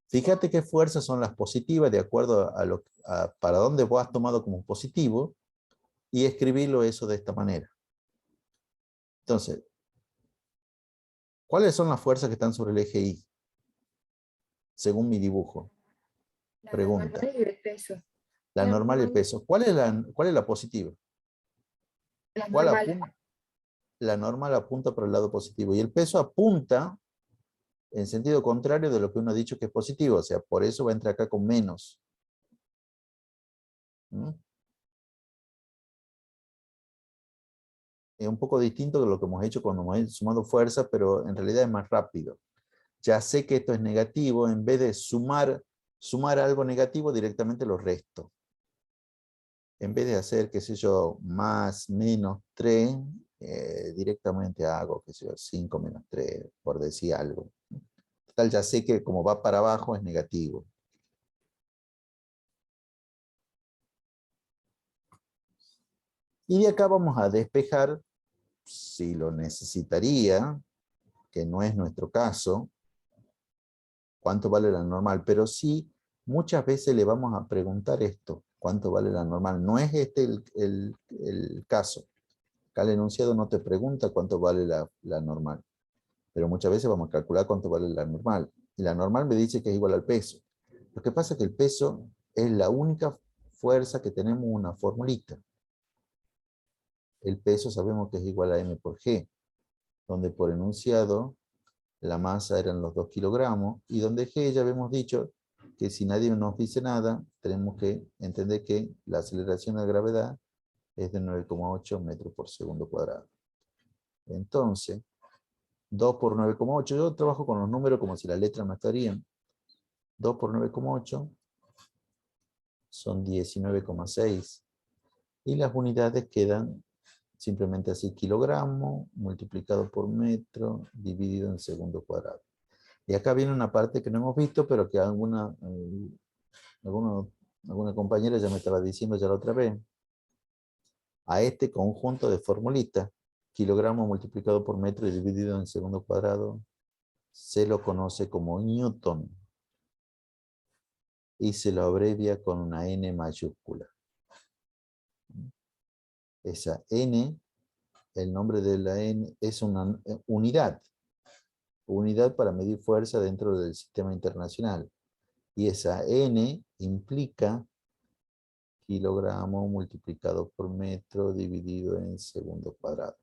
Fíjate qué fuerzas son las positivas de acuerdo a para dónde vos has tomado como positivo y escribirlo eso de esta manera. Entonces, ¿cuáles son las fuerzas que están sobre el eje Y? Según mi dibujo.
La
Pregunta.
normal y el peso.
La normal y el peso. ¿Cuál es la positiva?
La
¿Cuál
normal.
apunta? La normal apunta por el lado positivo y el peso apunta en sentido contrario de lo que uno ha dicho que es positivo. O sea, por eso va a entrar acá con menos. ¿Mm? Es un poco distinto de lo que hemos hecho cuando hemos sumado fuerza, pero en realidad es más rápido. Ya sé que esto es negativo, en vez de sumar algo negativo, directamente lo resto. En vez de hacer, qué sé yo, más, menos 3, directamente hago, qué sé yo, 5 menos 3, por decir algo. Total, ya sé que como va para abajo es negativo. Y de acá vamos a despejar, si lo necesitaría, que no es nuestro caso, cuánto vale la normal, pero sí muchas veces le vamos a preguntar esto, cuánto vale la normal. No es este el caso. Acá el enunciado no te pregunta cuánto vale la normal, pero muchas veces vamos a calcular cuánto vale la normal. Y la normal me dice que es igual al peso. Lo que pasa es que el peso es la única fuerza que tenemos una formulita. El peso sabemos que es igual a m por g, donde por enunciado la masa eran los 2 kilogramos, y donde G ya habíamos dicho que si nadie nos dice nada, tenemos que entender que la aceleración de la gravedad es de 9,8 metros por segundo cuadrado. Entonces, 2 por 9,8. Yo trabajo con los números como si las letras me estarían. 2 por 9,8 son 19,6. Y las unidades quedan simplemente así: kilogramo multiplicado por metro dividido en segundo cuadrado. Y acá viene una parte que no hemos visto, pero que alguna compañera ya me estaba diciendo ya la otra vez. A este conjunto de formulitas, kilogramo multiplicado por metro y dividido en segundo cuadrado, se lo conoce como Newton. Y se lo abrevia con una N mayúscula. Esa N, el nombre de la N, es una unidad. Unidad para medir fuerza dentro del sistema internacional. Y esa N implica kilogramo multiplicado por metro dividido en segundo cuadrado.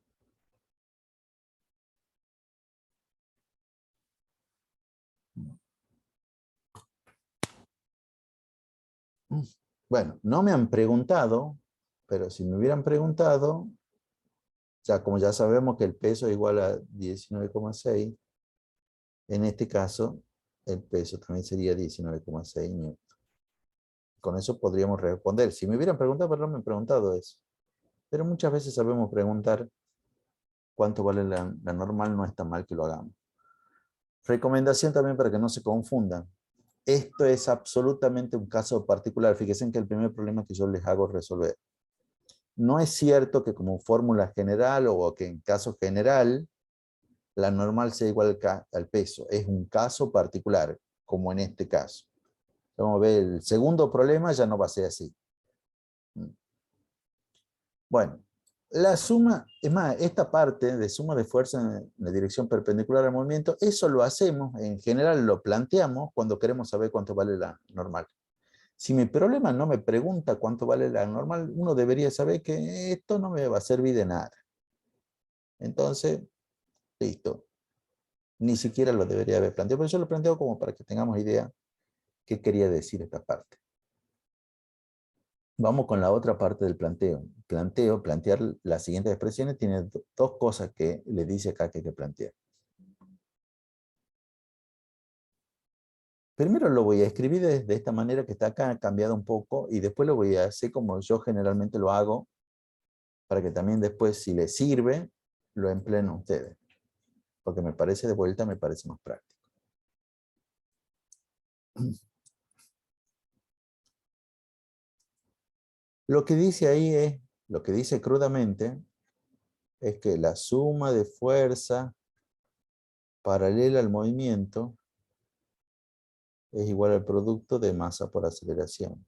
Bueno, no me han preguntado, pero si me hubieran preguntado, ya como ya sabemos que el peso es igual a 19,6, en este caso el peso también sería 19,6 newton. Con eso podríamos responder. Si me hubieran preguntado, pero no me han preguntado eso. Pero muchas veces sabemos preguntar cuánto vale la normal, no está mal que lo hagamos. Recomendación también para que no se confundan. Esto es absolutamente un caso particular. Fíjense que el primer problema que yo les hago resolver. No es cierto que como fórmula general o que en caso general la normal sea igual al peso. Es un caso particular, como en este caso. Vamos a ver, el segundo problema ya no va a ser así. Bueno, la suma, es más, esta parte de suma de fuerza en la dirección perpendicular al movimiento, eso lo hacemos, en general lo planteamos cuando queremos saber cuánto vale la normal. Si mi problema no me pregunta cuánto vale la normal, uno debería saber que esto no me va a servir de nada. Entonces, listo. Ni siquiera lo debería haber planteado, pero yo lo planteo como para que tengamos idea qué quería decir esta parte. Vamos con la otra parte del planteo. Plantear las siguientes expresiones tiene dos cosas que le dice acá que hay que plantear. Primero lo voy a escribir de esta manera que está acá, cambiado un poco, y después lo voy a hacer como yo generalmente lo hago, para que también después, si les sirve, lo empleen ustedes. Porque me parece de vuelta, me parece más práctico. Lo que dice ahí es, lo que dice crudamente, es que la suma de fuerza paralela al movimiento es igual al producto de masa por aceleración.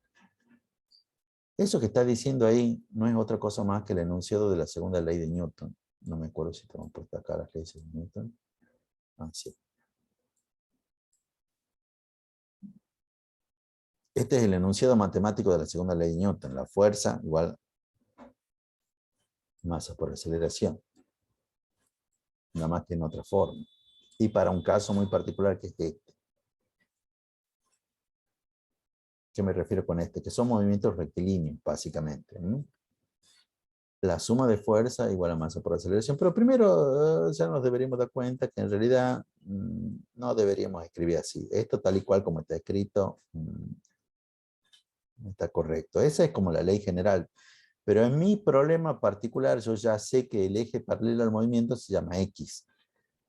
Eso que está diciendo ahí no es otra cosa más que el enunciado de la segunda ley de Newton. No me acuerdo si tengo puesto acá las leyes de Newton. Ah, sí. Este es el enunciado matemático de la segunda ley de Newton. La fuerza igual masa por aceleración. Nada más que en otra forma. Y para un caso muy particular que es este. ¿Qué me refiero con este? Que son movimientos rectilíneos, básicamente. La suma de fuerza igual a masa por aceleración. Pero primero ya nos deberíamos dar cuenta que en realidad no deberíamos escribir así. Esto tal y cual como está escrito está correcto. Esa es como la ley general. Pero en mi problema particular yo ya sé que el eje paralelo al movimiento se llama X.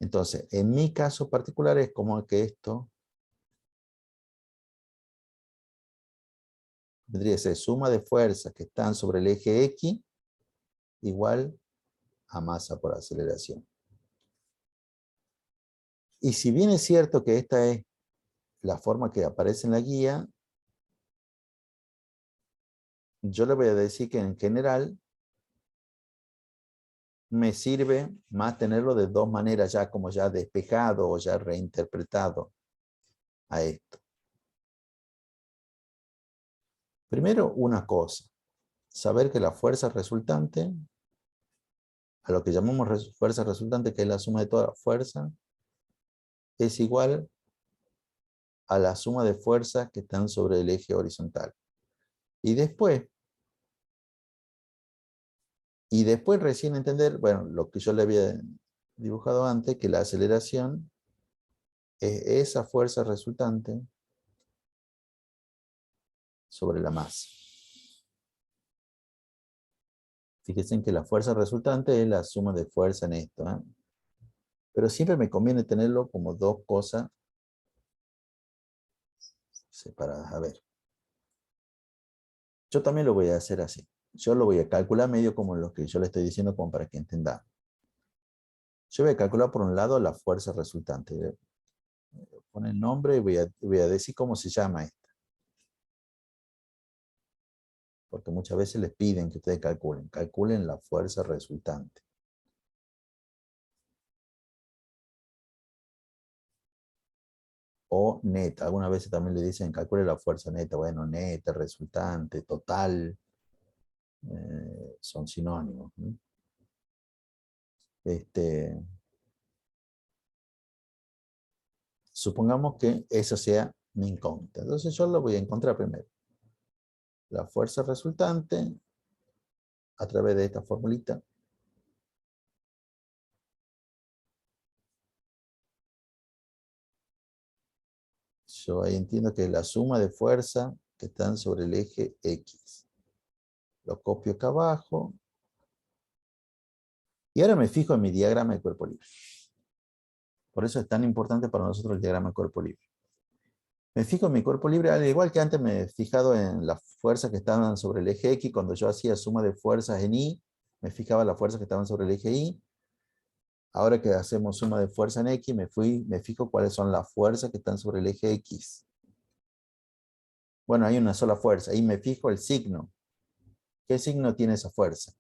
Entonces, en mi caso particular es como que esto vendría a ser suma de fuerzas que están sobre el eje X igual a masa por aceleración. Y si bien es cierto que esta es la forma que aparece en la guía, yo le voy a decir que en general me sirve más tenerlo de dos maneras ya como ya despejado o ya reinterpretado a esto. Primero, una cosa, saber que la fuerza resultante, a lo que llamamos fuerza resultante, que es la suma de toda la fuerza, es igual a la suma de fuerzas que están sobre el eje horizontal. Y después, Y después recién entender, bueno, lo que yo le había dibujado antes, que la aceleración es esa fuerza resultante sobre la masa. Fíjense que la fuerza resultante es la suma de fuerza en esto, ¿eh? Pero siempre me conviene tenerlo como dos cosas separadas. A ver. Yo también lo voy a hacer así. Yo lo voy a calcular medio como lo que yo le estoy diciendo, como para que entendamos. Yo voy a calcular por un lado la fuerza resultante. Pone el nombre y voy a decir cómo se llama esta. Porque muchas veces les piden que ustedes calculen. Calculen la fuerza resultante. O neta. Algunas veces también le dicen calcule la fuerza neta. Bueno, neta, resultante, total. Son sinónimos, ¿no? Supongamos que eso sea mi incógnita. Entonces yo lo voy a encontrar primero. La fuerza resultante a través de esta formulita. Yo ahí entiendo que es la suma de fuerza que están sobre el eje X. Lo copio acá abajo. Y ahora me fijo en mi diagrama de cuerpo libre. Por eso es tan importante para nosotros el diagrama de cuerpo libre. Me fijo en mi cuerpo libre, al igual que antes me he fijado en las fuerzas que estaban sobre el eje X. Cuando yo hacía suma de fuerzas en Y, me fijaba en las fuerzas que estaban sobre el eje Y. Ahora que hacemos suma de fuerza en X, me fijo cuáles son las fuerzas que están sobre el eje X. Bueno, hay una sola fuerza. Ahí me fijo el signo. ¿Qué signo tiene esa fuerza?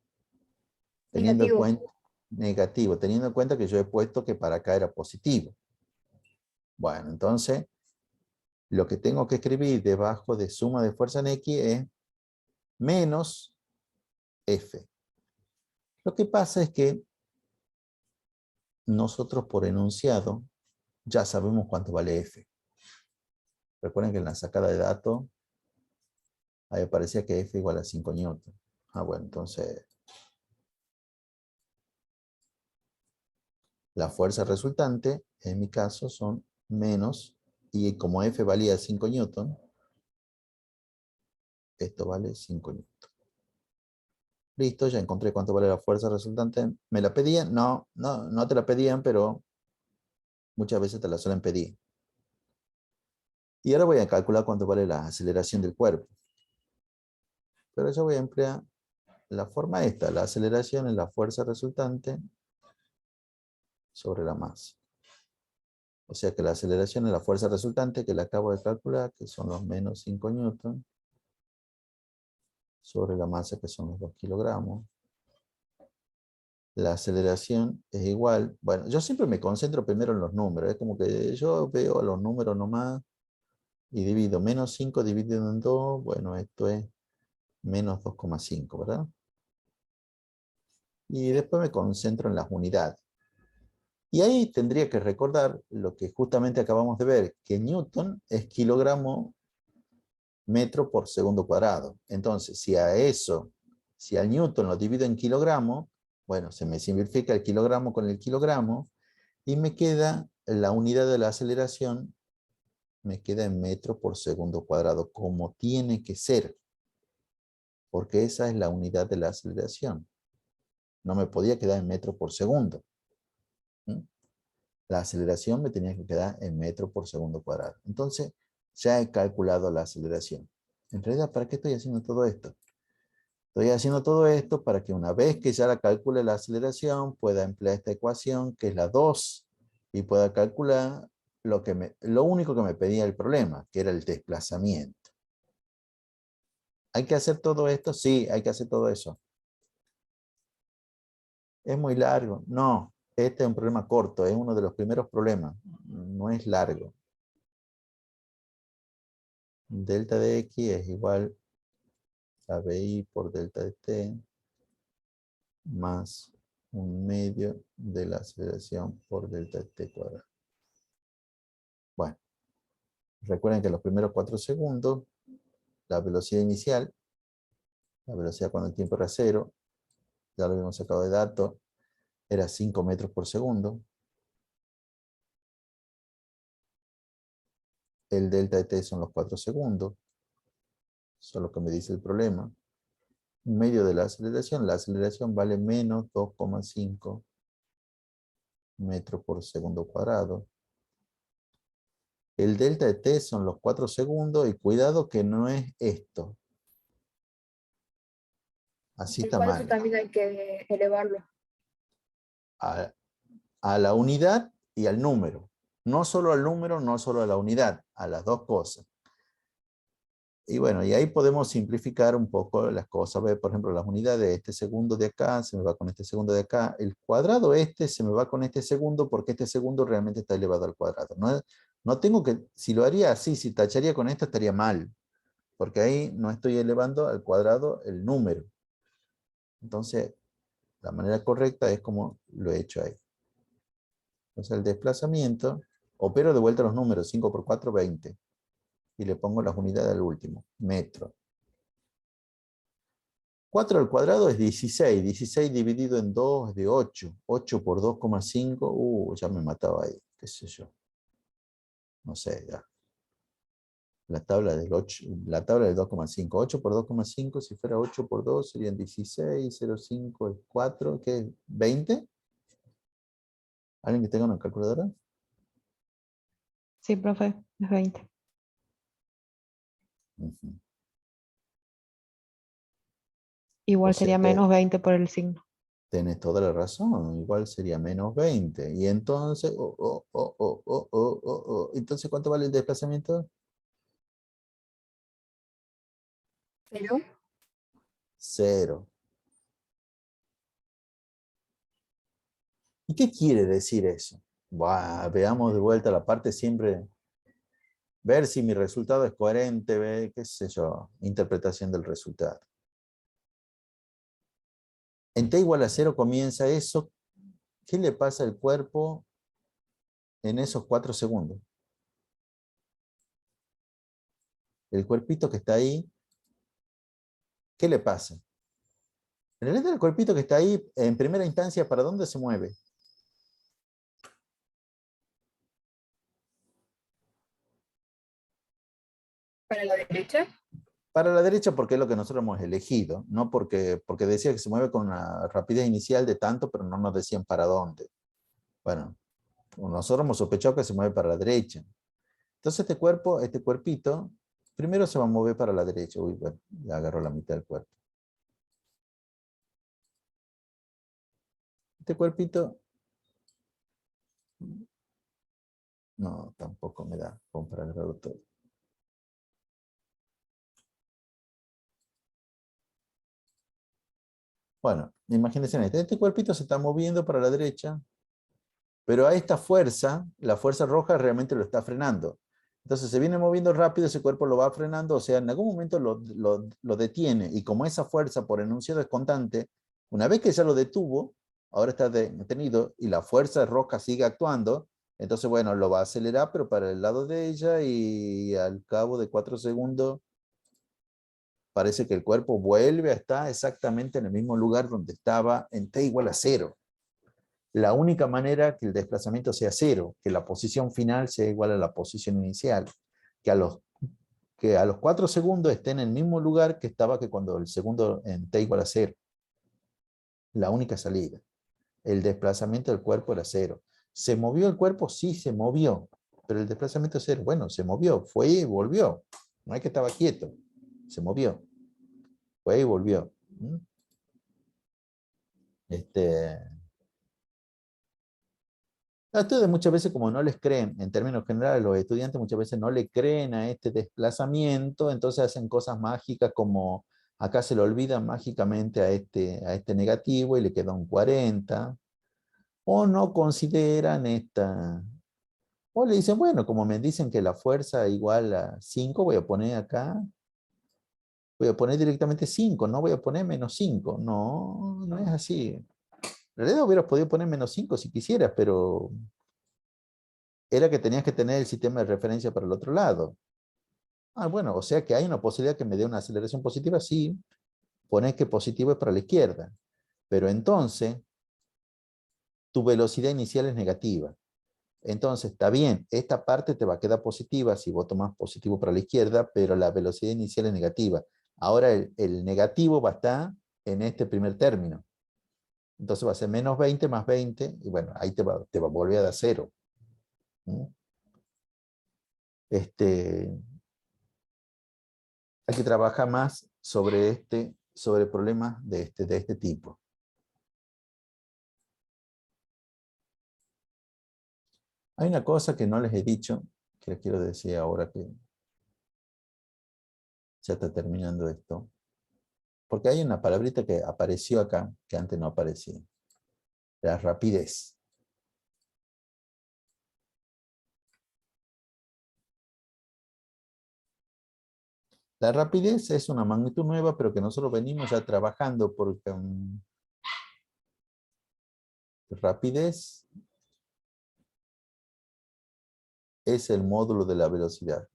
Teniendo en
Negativo.
cuenta, negativo, teniendo en cuenta que yo he puesto que para acá era positivo. Bueno, entonces, lo que tengo que escribir debajo de suma de fuerza en X es menos F. Lo que pasa es que nosotros por enunciado ya sabemos cuánto vale F. Recuerden que en la sacada de datos ahí aparecía que F igual a 5 newton. Ah, bueno, entonces la fuerza resultante, en mi caso, son menos, y como F valía 5 newton, esto vale 5 newton. Listo, ya encontré cuánto vale la fuerza resultante. ¿Me la pedían? No, no te la pedían, pero muchas veces te la suelen pedir. Y ahora voy a calcular cuánto vale la aceleración del cuerpo. Pero yo voy a emplear la forma esta. La aceleración es la fuerza resultante sobre la masa. O sea que la aceleración es la fuerza resultante que le acabo de calcular, que son los menos 5 newton, sobre la masa, que son los 2 kilogramos. La aceleración es igual. Bueno, yo siempre me concentro primero en los números. Es como que yo veo los números nomás y divido. Menos 5 dividido en 2. Bueno, esto es menos 2,5, ¿verdad? Y después me concentro en las unidades. Y ahí tendría que recordar lo que justamente acabamos de ver, que Newton es kilogramo metro por segundo cuadrado. Entonces, si al Newton lo divido en kilogramo, bueno, se me simplifica el kilogramo con el kilogramo y me queda la unidad de la aceleración, me queda en metro por segundo cuadrado, como tiene que ser, porque esa es la unidad de la aceleración. No me podía quedar en metro por segundo. La aceleración me tenía que quedar en metro por segundo cuadrado. Entonces, ya he calculado la aceleración. En realidad, ¿para qué estoy haciendo todo esto? Estoy haciendo todo esto para que una vez que ya la calcule la aceleración, pueda emplear esta ecuación, que es la 2, y pueda calcular lo único que me pedía el problema, que era el desplazamiento. ¿Hay que hacer todo esto? Sí, hay que hacer todo eso. ¿Es muy largo? No, este es un problema corto, es uno de los primeros problemas, no es largo. Delta de X es igual a BI por delta de T más 1/2 de la aceleración por delta de T cuadrado. Bueno, recuerden que los primeros 4 segundos, la velocidad inicial, la velocidad cuando el tiempo era 0, ya lo habíamos sacado de dato, era 5 metros por segundo. El delta de t son los 4 segundos. Eso es lo que me dice el problema. En medio de la aceleración vale menos 2,5 metros por segundo cuadrado. El delta de t son los 4 segundos y cuidado que no es esto. Así
El
está
cuadro
mal.
también hay que elevarlo.
A la unidad y al número. No solo al número, no solo a la unidad, a las dos cosas. Y bueno, y ahí podemos simplificar un poco las cosas. Ve, por ejemplo, las unidades, este segundo de acá se me va con este segundo de acá. El cuadrado este se me va con este segundo porque este segundo realmente está elevado al cuadrado. No tengo que, si lo haría así, si tacharía con esto estaría mal. Porque ahí no estoy elevando al cuadrado el número. Entonces, la manera correcta es como lo he hecho ahí. Entonces el desplazamiento, opero de vuelta los números, 5 por 4, 20. Y le pongo las unidades al último, metro. 4 al cuadrado es 16. 16 dividido en 2 es de 8. 8 por 2,5, ya me mataba ahí, qué sé yo. No sé, ya. La tabla del 8, la tabla del 2,5. 8 por 2,5, si fuera 8 por 2 serían 16, 0,5 es 4, ¿qué es? ¿20? ¿Alguien que tenga una calculadora?
Sí, profe, es 20.
Ujú. O
Igual
sea
sería
que
menos 20 por el signo.
tenés toda la razón, igual sería menos 20. Y entonces, entonces, ¿cuánto vale el desplazamiento?
Pero
0. ¿Y qué quiere decir eso? Buah, veamos de vuelta la parte siempre, ver si mi resultado es coherente, ver, qué sé yo, interpretación del resultado. En t igual a 0 comienza eso. ¿Qué le pasa al cuerpo en esos 4 segundos? El cuerpito que está ahí, ¿qué le pasa? En realidad el cuerpito que está ahí, en primera instancia, ¿para dónde se mueve?
para la derecha,
Para la derecha porque es lo que nosotros hemos elegido, no porque decía que se mueve con una rapidez inicial de tanto, pero no nos decían para dónde. Bueno, nosotros hemos sospechado que se mueve para la derecha. Entonces este cuerpo, este cuerpito, primero se va a mover para la derecha. Uy, bueno, ya agarró la mitad del cuerpo. Este cuerpito, no, tampoco me da como para agarrarlo todo. Bueno, imagínense en este cuerpito se está moviendo para la derecha, pero a esta fuerza, la fuerza roja realmente lo está frenando. Entonces se viene moviendo rápido, ese cuerpo lo va frenando, o sea, en algún momento lo detiene. Y como esa fuerza por enunciado es constante, una vez que ya lo detuvo, ahora está detenido y la fuerza roja sigue actuando, entonces, bueno, lo va a acelerar, pero para el lado de ella y al cabo de 4 segundos parece que el cuerpo vuelve a estar exactamente en el mismo lugar donde estaba en t igual a 0. La única manera que el desplazamiento sea 0, que la posición final sea igual a la posición inicial, que a los 4 segundos esté en el mismo lugar que estaba que cuando el segundo en t igual a 0. La única salida. El desplazamiento del cuerpo era 0. ¿Se movió el cuerpo? Sí, se movió. Pero el desplazamiento es 0. Bueno, se movió, fue y volvió. No es que estaba quieto. Se movió. Fue y volvió. A ustedes muchas veces como no les creen, en términos generales, los estudiantes muchas veces no le creen a este desplazamiento, entonces hacen cosas mágicas como acá se le olvida mágicamente a este negativo y le queda un 40, o no consideran o le dicen, bueno, como me dicen que la fuerza igual a 5, voy a poner acá, voy a poner directamente 5, no voy a poner menos 5, no, no es así. En realidad hubieras podido poner menos 5 si quisieras, pero era que tenías que tener el sistema de referencia para el otro lado. Ah, bueno, o sea que hay una posibilidad que me dé una aceleración positiva, sí, pones que positivo es para la izquierda. Pero entonces, tu velocidad inicial es negativa. Entonces, está bien, esta parte te va a quedar positiva si vos tomás positivo para la izquierda, pero la velocidad inicial es negativa. Ahora el negativo va a estar en este primer término. Entonces va a ser menos 20 más 20, y bueno, ahí te va a volver a dar 0. ¿Mm? Hay que trabajar más sobre problemas de este tipo. Hay una cosa que no les he dicho, que les quiero decir ahora que ya está terminando esto. Porque hay una palabrita que apareció acá, que antes no aparecía. La rapidez. La rapidez es una magnitud nueva, pero que nosotros venimos ya trabajando porque rapidez es el módulo de la velocidad.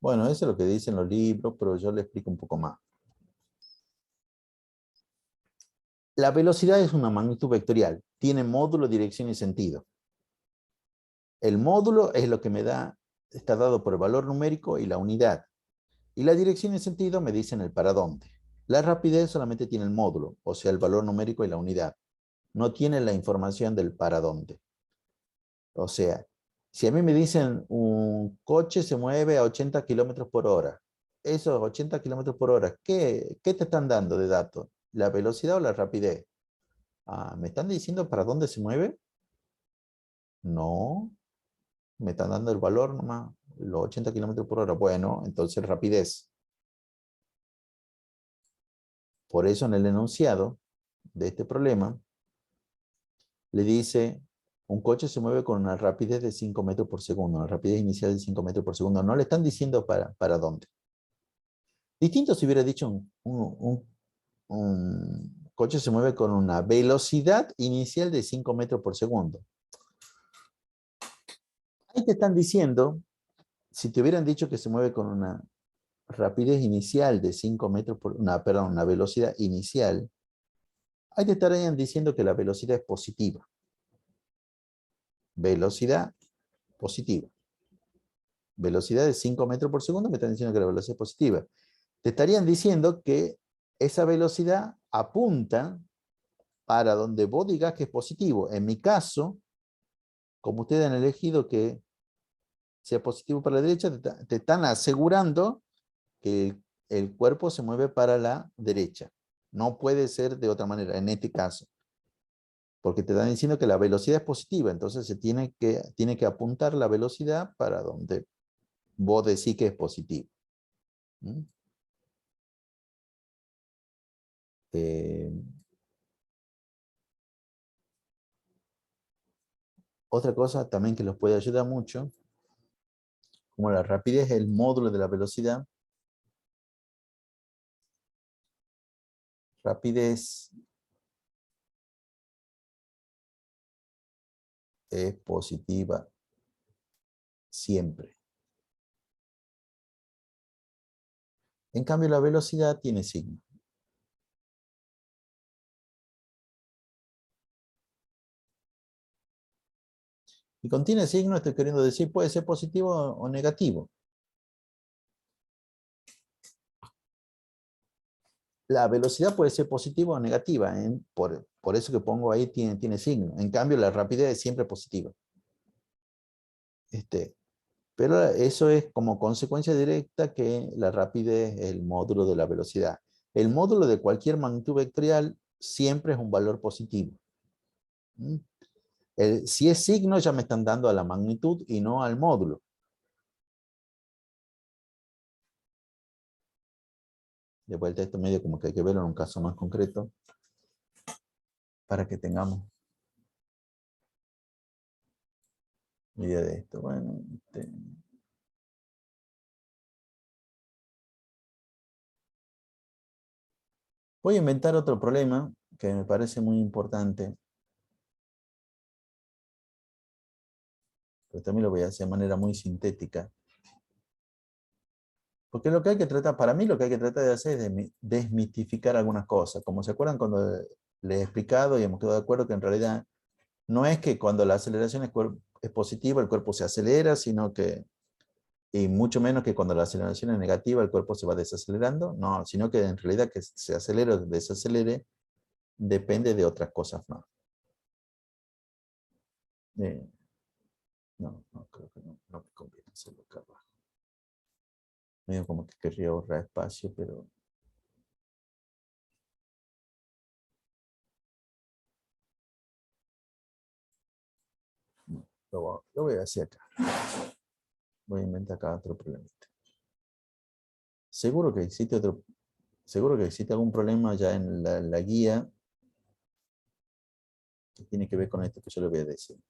Bueno, eso es lo que dicen los libros, pero yo le explico un poco más. La velocidad es una magnitud vectorial. Tiene módulo, dirección y sentido. El módulo es lo que me da, está dado por el valor numérico y la unidad. Y la dirección y sentido me dicen el para dónde. La rapidez solamente tiene el módulo, o sea, el valor numérico y la unidad. No tiene la información del para dónde. O sea, si a mí me dicen un coche se mueve a 80 kilómetros por hora, esos 80 kilómetros por hora, ¿qué te están dando de datos? ¿La velocidad o la rapidez? Ah, ¿me están diciendo para dónde se mueve? No, me están dando el valor nomás, los 80 kilómetros por hora. Bueno, entonces rapidez. Por eso en el enunciado de este problema le dice, un coche se mueve con una rapidez de 5 metros por segundo, una rapidez inicial de 5 metros por segundo. No le están diciendo para dónde. Distinto si hubiera dicho un coche se mueve con una velocidad inicial de 5 metros por segundo. Ahí te están diciendo, si te hubieran dicho que se mueve con una rapidez inicial de 5 metros por, una velocidad inicial, ahí te estarían diciendo que la velocidad es positiva. Velocidad positiva. Velocidad de 5 metros por segundo, me están diciendo que la velocidad es positiva. Te estarían diciendo que esa velocidad apunta para donde vos digas que es positivo. En mi caso, como ustedes han elegido que sea positivo para la derecha, te están asegurando que el cuerpo se mueve para la derecha. No puede ser de otra manera, en este caso. Porque te están diciendo que la velocidad es positiva, entonces se tiene que apuntar la velocidad para donde vos decís que es positivo. ¿Mm? Otra cosa también que los puede ayudar mucho, como la rapidez es el módulo de la velocidad, rapidez es positiva siempre. En cambio, la velocidad tiene signo. Y con tiene signo estoy queriendo decir puede ser positivo o negativo. La velocidad puede ser positiva o negativa. Por eso que pongo ahí tiene signo. En cambio, la rapidez es siempre positiva. Pero eso es como consecuencia directa que la rapidez es el módulo de la velocidad. El módulo de cualquier magnitud vectorial siempre es un valor positivo. ¿Mm? Si es signo, ya me están dando a la magnitud y no al módulo. De vuelta, esto medio como que hay que verlo en un caso más concreto para que tengamos idea de esto. Bueno, voy a inventar otro problema que me parece muy importante. pero también lo voy a hacer de manera muy sintética. Porque lo que hay que tratar, para mí lo que hay que tratar de hacer es desmitificar algunas cosas. Como se acuerdan cuando les he explicado y hemos quedado de acuerdo que en realidad no es que cuando la aceleración es positiva el cuerpo se acelera, sino que, y mucho menos que cuando la aceleración es negativa el cuerpo se va desacelerando, no, sino que en realidad que se acelere o desacelere depende de otras cosas más. No, creo que no me conviene hacerlo acá abajo. Medio como que querría ahorrar espacio, pero... no, lo voy a hacer acá. Voy a inventar acá otro problemita. Seguro que existe algún problema ya en la guía que tiene que ver con esto que yo le voy a decir.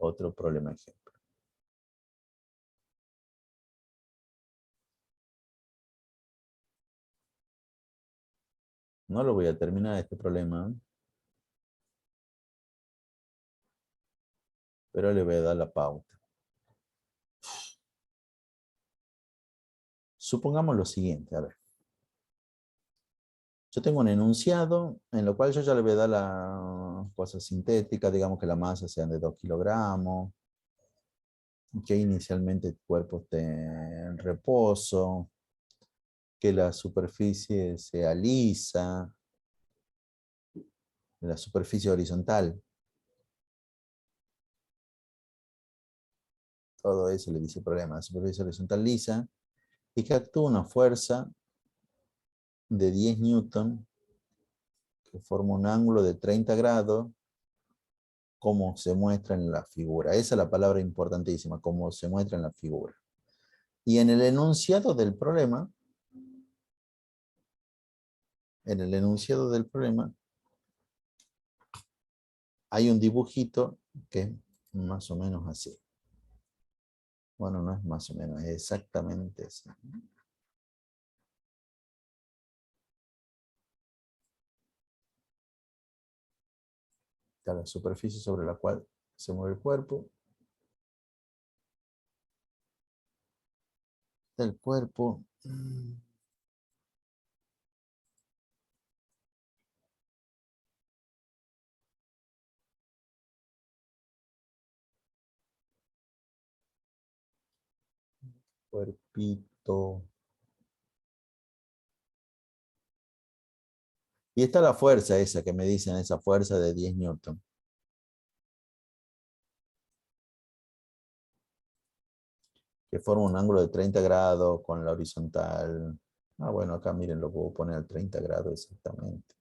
Otro problema ejemplo. No lo voy a terminar este problema, pero le voy a dar la pauta. Supongamos lo siguiente, a ver. Yo tengo un enunciado en lo cual yo ya le voy a dar la cosa sintética, digamos que la masa sea de 2 kilogramos, que inicialmente el cuerpo esté en reposo, que la superficie sea lisa, la superficie horizontal. Todo eso le dice el problema. La superficie horizontal lisa y que actúa una fuerza de 10 newton que forma un ángulo de 30 grados como se muestra en la figura. Esa es la palabra importantísima, como se muestra en la figura. Y en el enunciado del problema, hay un dibujito que es más o menos así. Bueno, no es más o menos, es exactamente así. Está la superficie sobre la cual se mueve el cuerpo. Del cuerpo. Cuerpito. Y está la fuerza esa que me dicen, esa fuerza de 10 newton. Que forma un ángulo de 30 grados con la horizontal. Ah, bueno, acá miren, lo puedo poner al 30 grados exactamente.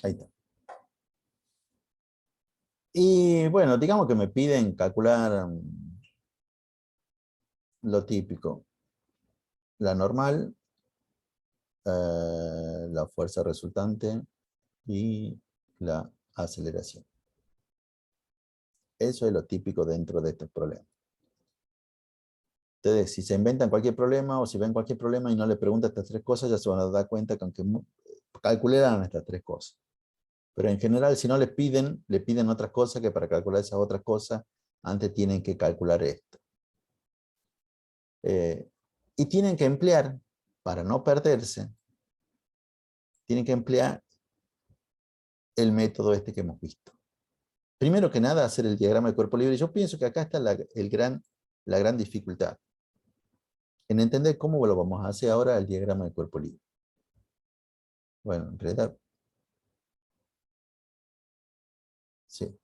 Ahí está. Y bueno, digamos que me piden calcular lo típico. La normal, la fuerza resultante y la aceleración. Eso es lo típico dentro de estos problemas. Ustedes, si se inventan cualquier problema o si ven cualquier problema y no le preguntan estas tres cosas, ya se van a dar cuenta que aunque calcularan estas tres cosas. Pero en general, si no le piden otras cosas que para calcular esas otras cosas, antes tienen que calcular esto. Y tienen que emplear, para no perderse, tienen que emplear el método este que hemos visto. Primero que nada, hacer el diagrama de cuerpo libre. Yo pienso que acá está la gran dificultad. En entender cómo lo vamos a hacer ahora el diagrama de cuerpo libre. Bueno, en realidad, sí.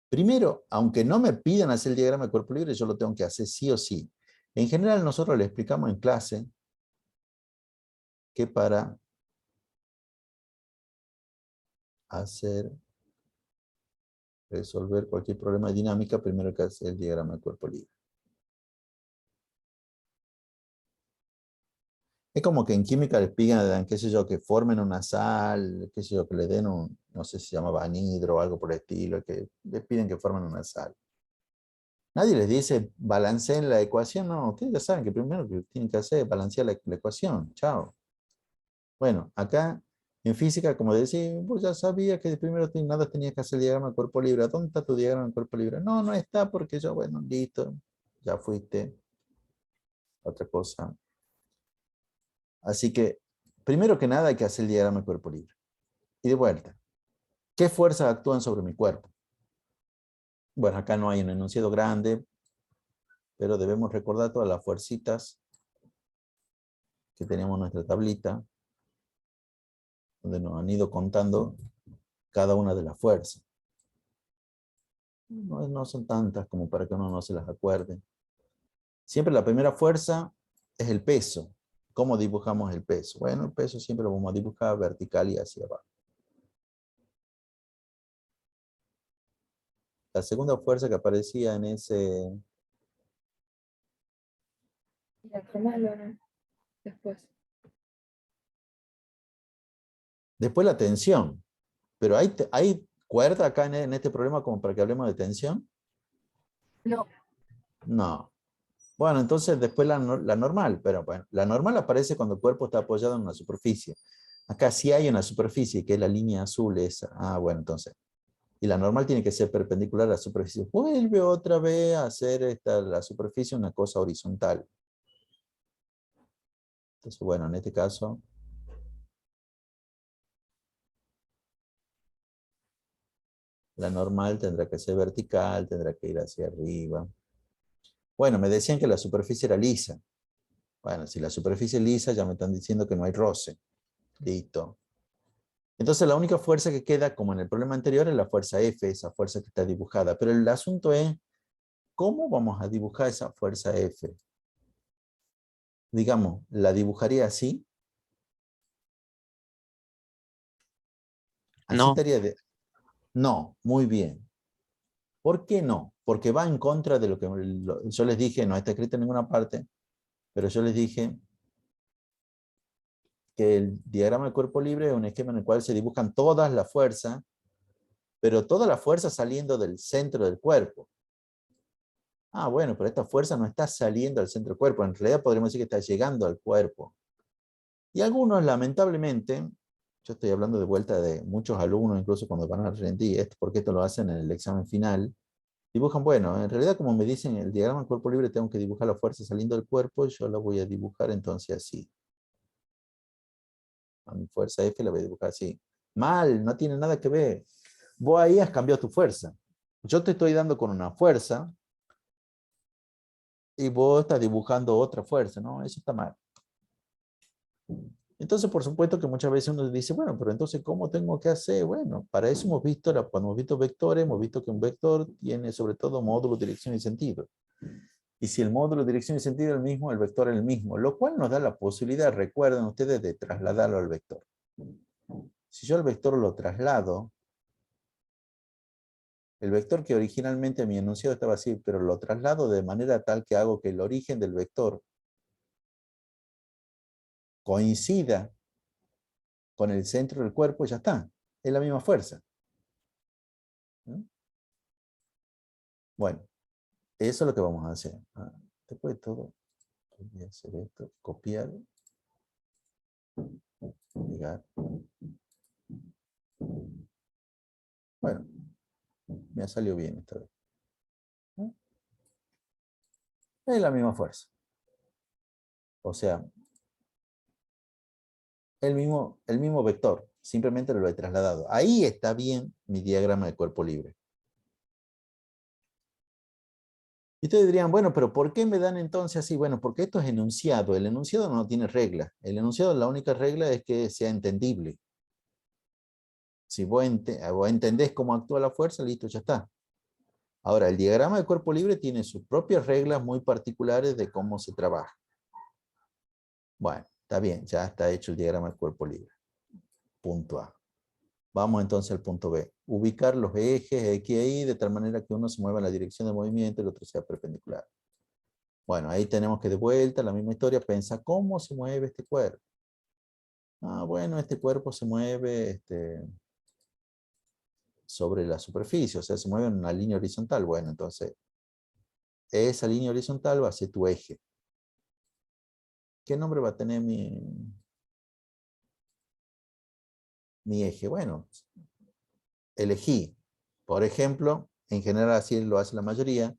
Primero, aunque no me pidan hacer el diagrama de cuerpo libre, yo lo tengo que hacer sí o sí. En general, nosotros le explicamos en clase que para hacer resolver cualquier problema de dinámica, primero hay que hacer el diagrama de cuerpo libre. Es como que en química les pidan, qué sé yo, que formen una sal, qué sé yo, que le den un, no sé si se llama anhidro o algo por el estilo, que les piden que formen una sal. Nadie les dice balanceen la ecuación, no, ustedes ya saben que primero que tienen que hacer es balancear la ecuación, chao. Bueno, acá en física, como decía, vos ya sabías que primero nada tenías que hacer el diagrama de cuerpo libre. ¿Dónde está tu diagrama de cuerpo libre? No, no está porque yo, bueno, listo, ya fuiste, otra cosa. Así que, primero que nada hay que hacer el diagrama de cuerpo libre. Y de vuelta, ¿qué fuerzas actúan sobre mi cuerpo? Bueno, acá no hay un enunciado grande, pero debemos recordar todas las fuercitas que tenemos en nuestra tablita, donde nos han ido contando cada una de las fuerzas. No son tantas como para que uno no se las acuerde. Siempre la primera fuerza es el peso. ¿Cómo dibujamos el peso? Bueno, el peso siempre lo vamos a dibujar vertical y hacia abajo. La segunda fuerza que aparecía en ese...
Y la normal, ¿o no? Después.
Después la tensión. Pero ¿hay cuerda acá en este problema como para que hablemos de tensión?
No,
No. Bueno, entonces después la normal, pero bueno, la normal aparece cuando el cuerpo está apoyado en una superficie. Acá sí hay una superficie, que es la línea azul esa. Ah, bueno, entonces. Y la normal tiene que ser perpendicular a la superficie. Vuelve otra vez a hacer la superficie una cosa horizontal. Entonces, bueno, en este caso, la normal tendrá que ser vertical, tendrá que ir hacia arriba. Bueno, me decían que la superficie era lisa. Bueno, si la superficie es lisa, ya me están diciendo que no hay roce. Listo. Entonces la única fuerza que queda, como en el problema anterior, es la fuerza F, esa fuerza que está dibujada. Pero el asunto es, ¿cómo vamos a dibujar esa fuerza F? Digamos, ¿la dibujaría así? Así
No,
estaría de... No, muy bien. ¿Por qué no? Porque va en contra de lo que yo les dije, no está escrito en ninguna parte, pero yo les dije que el diagrama de cuerpo libre es un esquema en el cual se dibujan todas las fuerzas, pero todas las fuerzas saliendo del centro del cuerpo. Ah, bueno, pero esta fuerza no está saliendo del centro del cuerpo, en realidad podríamos decir que está llegando al cuerpo. Y algunos, lamentablemente, yo estoy hablando de vuelta de muchos alumnos, incluso cuando van a rendir, porque esto lo hacen en el examen final, dibujan, bueno, en realidad como me dicen el diagrama del cuerpo libre tengo que dibujar la fuerza saliendo del cuerpo, yo la voy a dibujar entonces así. A mi fuerza F la voy a dibujar así. Mal, no tiene nada que ver. Vos ahí has cambiado tu fuerza. Yo te estoy dando con una fuerza y vos estás dibujando otra fuerza, ¿no? Eso está mal. Entonces, por supuesto que muchas veces uno dice, bueno, pero entonces, ¿cómo tengo que hacer? Bueno, para eso hemos visto, cuando hemos visto vectores, hemos visto que un vector tiene sobre todo módulo, dirección y sentido. Y si el módulo, dirección y sentido es el mismo, el vector es el mismo, lo cual nos da la posibilidad, recuerden ustedes, de trasladarlo al vector. Si yo el vector lo traslado, el vector que originalmente en mi enunciado estaba así, pero lo traslado de manera tal que hago que el origen del vector coincida con el centro del cuerpo, ya está. Es la misma fuerza. ¿Mm? Bueno, eso es lo que vamos a hacer. Después de todo, voy a hacer esto, copiar, pegar. Bueno, me ha salido bien esta vez. ¿Mm? Es la misma fuerza. O sea, el mismo vector. Simplemente lo he trasladado. Ahí está bien mi diagrama de cuerpo libre. Y ustedes dirían, bueno, pero ¿por qué me dan entonces así? Bueno, porque esto es enunciado. El enunciado no tiene regla. El enunciado, la única regla es que sea entendible. Si vos entendés cómo actúa la fuerza, listo, ya está. Ahora, el diagrama de cuerpo libre tiene sus propias reglas muy particulares de cómo se trabaja. Bueno, está bien, ya está hecho el diagrama de cuerpo libre. Punto A. Vamos entonces al punto B. Ubicar los ejes X e Y de tal manera que uno se mueva en la dirección del movimiento y el otro sea perpendicular. Bueno, ahí tenemos que de vuelta la misma historia. Pensa cómo se mueve este cuerpo. Ah, bueno, este cuerpo se mueve sobre la superficie, o sea, se mueve en una línea horizontal. Bueno, entonces, esa línea horizontal va a ser tu eje. ¿Qué nombre va a tener mi eje? Bueno, elegí. Por ejemplo, en general así lo hace la mayoría.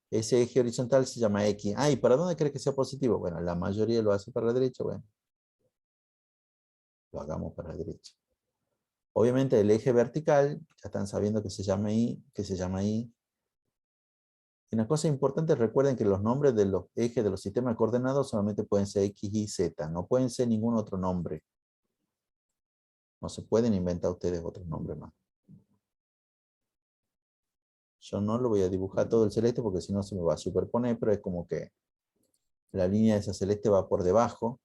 Ese eje horizontal se llama X. Ah, ¿y para dónde crees que sea positivo? Bueno, la mayoría lo hace para la derecha. Bueno, lo hagamos para la derecha. Obviamente el eje vertical, ya están sabiendo que se llama Y, Y una cosa importante, recuerden que los nombres de los ejes de los sistemas de coordenadas solamente pueden ser X, Y, Z. No pueden ser ningún otro nombre. No se pueden inventar ustedes otros nombres más. Yo no lo voy a dibujar todo el celeste porque si no se me va a superponer, pero es como que la línea de esa celeste va por debajo.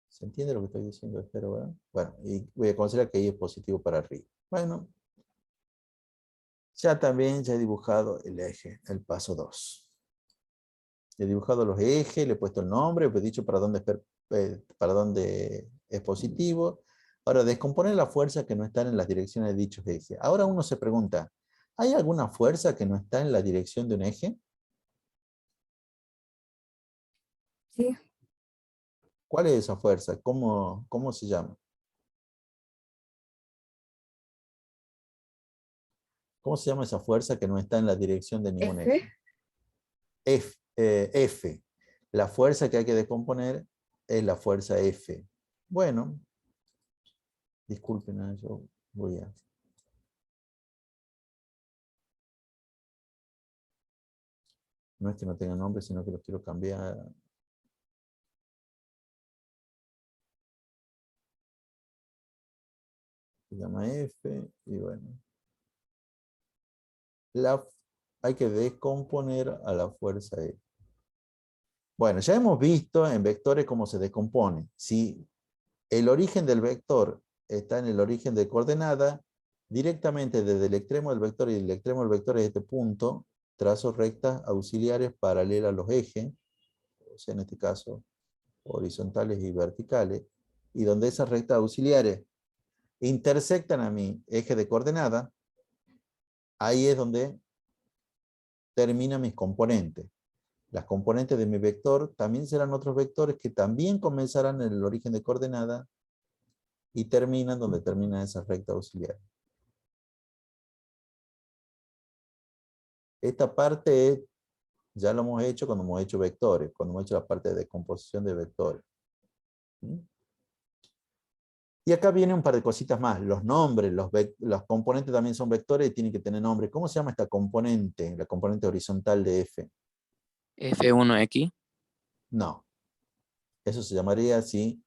¿Se entiende lo que estoy diciendo? Espero, ¿verdad? Bueno, y voy a considerar que Y es positivo para arriba. Bueno, ya he dibujado el eje, el paso 2. He dibujado los ejes, le he puesto el nombre, he dicho para dónde es positivo. Ahora, descomponer la fuerza que no están en las direcciones de dichos ejes. Ahora uno se pregunta, ¿hay alguna fuerza que no está en la dirección de un eje?
Sí.
¿Cuál es esa fuerza? ¿Cómo se llama? ¿Cómo se llama esa fuerza que no está en la dirección de ningún
F.
eje? F. La fuerza que hay que descomponer es la fuerza F. Bueno, disculpen, yo voy a... No es que no tenga nombre, sino que los quiero cambiar. Se llama F y bueno. Hay que descomponer a la fuerza E. Bueno, ya hemos visto en vectores cómo se descompone. Si el origen del vector está en el origen de coordenada, directamente desde el extremo del vector y el extremo del vector es este punto, trazo rectas auxiliares paralelas a los ejes, o sea, en este caso, horizontales y verticales, y donde esas rectas auxiliares intersectan a mi eje de coordenada, ahí es donde terminan mis componentes. Las componentes de mi vector también serán otros vectores que también comenzarán en el origen de coordenada y terminan donde termina esa recta auxiliar. Esta parte ya lo hemos hecho cuando hemos hecho vectores, cuando hemos hecho la parte de descomposición de vectores. ¿Mm? Y acá viene un par de cositas más. Los nombres, los componentes también son vectores y tienen que tener nombre. ¿Cómo se llama esta componente? La componente horizontal de F.
F1X.
No. Eso se llamaría si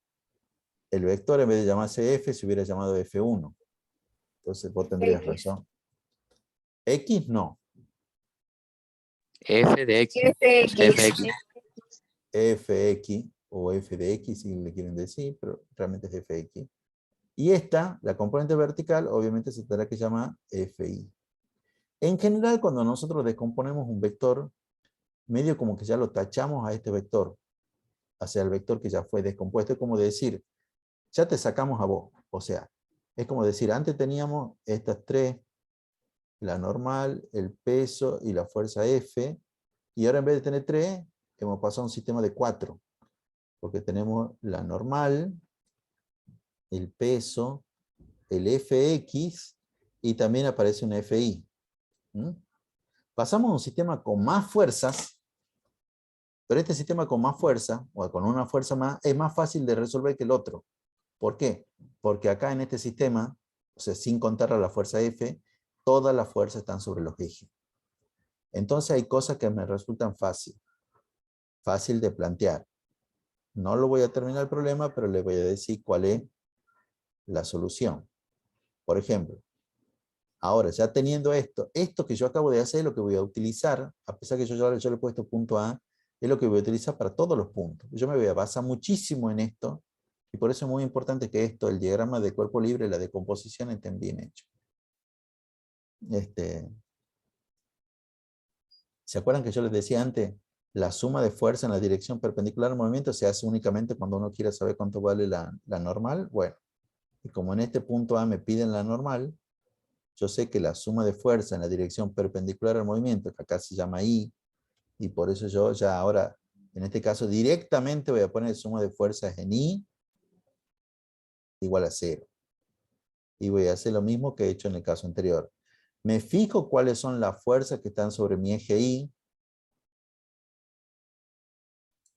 el vector en vez de llamarse F se hubiera llamado F1. Entonces vos tendrías
X.
razón. X no.
F de X. O sea,
FX.
FX.
Fx o f de x si le quieren decir, pero realmente es fx. Y esta, la componente vertical, obviamente se tendrá que llamar fi. En general, cuando nosotros descomponemos un vector, medio como que ya lo tachamos a este vector, hacia el vector que ya fue descompuesto. Es como decir, ya te sacamos a vos. O sea, es como decir, antes teníamos estas tres, la normal, el peso y la fuerza F, y ahora en vez de tener 3, hemos pasado a un sistema de 4, porque tenemos la normal, el peso, el Fx, y también aparece un Fi. ¿Mm? Pasamos a un sistema con más fuerzas, pero este sistema con más fuerza, o con una fuerza más, es más fácil de resolver que el otro. ¿Por qué? Porque acá en este sistema, o sea, sin contar a la fuerza F, todas las fuerzas están sobre los ejes. Entonces hay cosas que me resultan fácil de plantear. No lo voy a terminar el problema, pero les voy a decir cuál es la solución. Por ejemplo, ahora ya teniendo esto que yo acabo de hacer es lo que voy a utilizar, a pesar que yo le he puesto punto A, es lo que voy a utilizar para todos los puntos. Yo me voy a basar muchísimo en esto Y por eso es muy importante que esto, el diagrama de cuerpo libre, la decomposición, estén bien hechos. ¿Se acuerdan que yo les decía antes? La suma de fuerza en la dirección perpendicular al movimiento se hace únicamente cuando uno quiera saber cuánto vale la normal. Bueno, y como en este punto A me piden la normal, yo sé que la suma de fuerza en la dirección perpendicular al movimiento, que acá se llama I, y por eso yo ya ahora, en este caso, directamente voy a poner suma de fuerzas en I igual a 0. Y voy a hacer lo mismo que he hecho en el caso anterior. Me fijo cuáles son las fuerzas que están sobre mi eje Y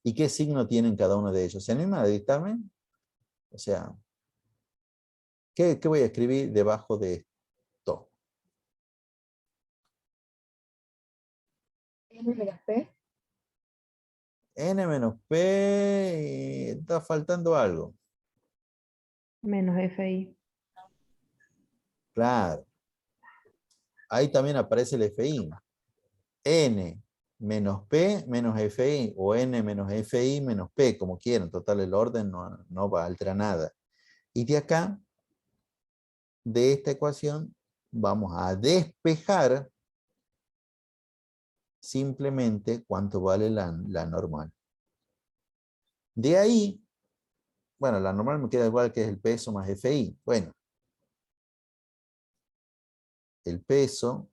y qué signo tienen cada uno de ellos. ¿Se animan a dictarme? O sea, ¿qué voy a escribir debajo de esto?
N menos P.
N menos P, está faltando algo.
Menos FI.
Claro. Ahí también aparece el FI. N menos P menos FI, o N menos FI menos P, como quieran. Total, el orden no va a alterar nada. Y de acá, de esta ecuación, vamos a despejar simplemente cuánto vale la normal. De ahí, bueno, la normal me queda igual, que es el peso más FI. Bueno, el peso,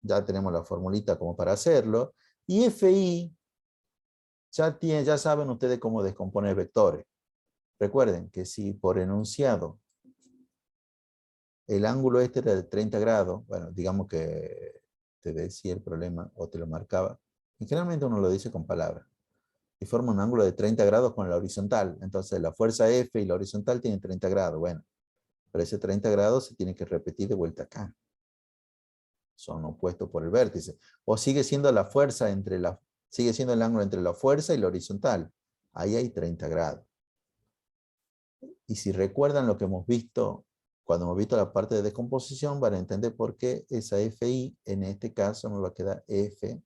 ya tenemos la formulita como para hacerlo. Y FI, ya saben ustedes cómo descomponer vectores. Recuerden que si por enunciado el ángulo este era de 30 grados, bueno, digamos que te decía el problema o te lo marcaba, y generalmente uno lo dice con palabras, y forma un ángulo de 30 grados con la horizontal. Entonces la fuerza F y la horizontal tienen 30 grados. Bueno, pero ese 30 grados se tiene que repetir de vuelta acá. Son opuestos por el vértice. O sigue siendo la fuerza sigue siendo el ángulo entre la fuerza y la horizontal. Ahí hay 30 grados. Y si recuerdan lo que hemos visto, cuando hemos visto la parte de descomposición, van a entender por qué esa FI, en este caso, me va a quedar F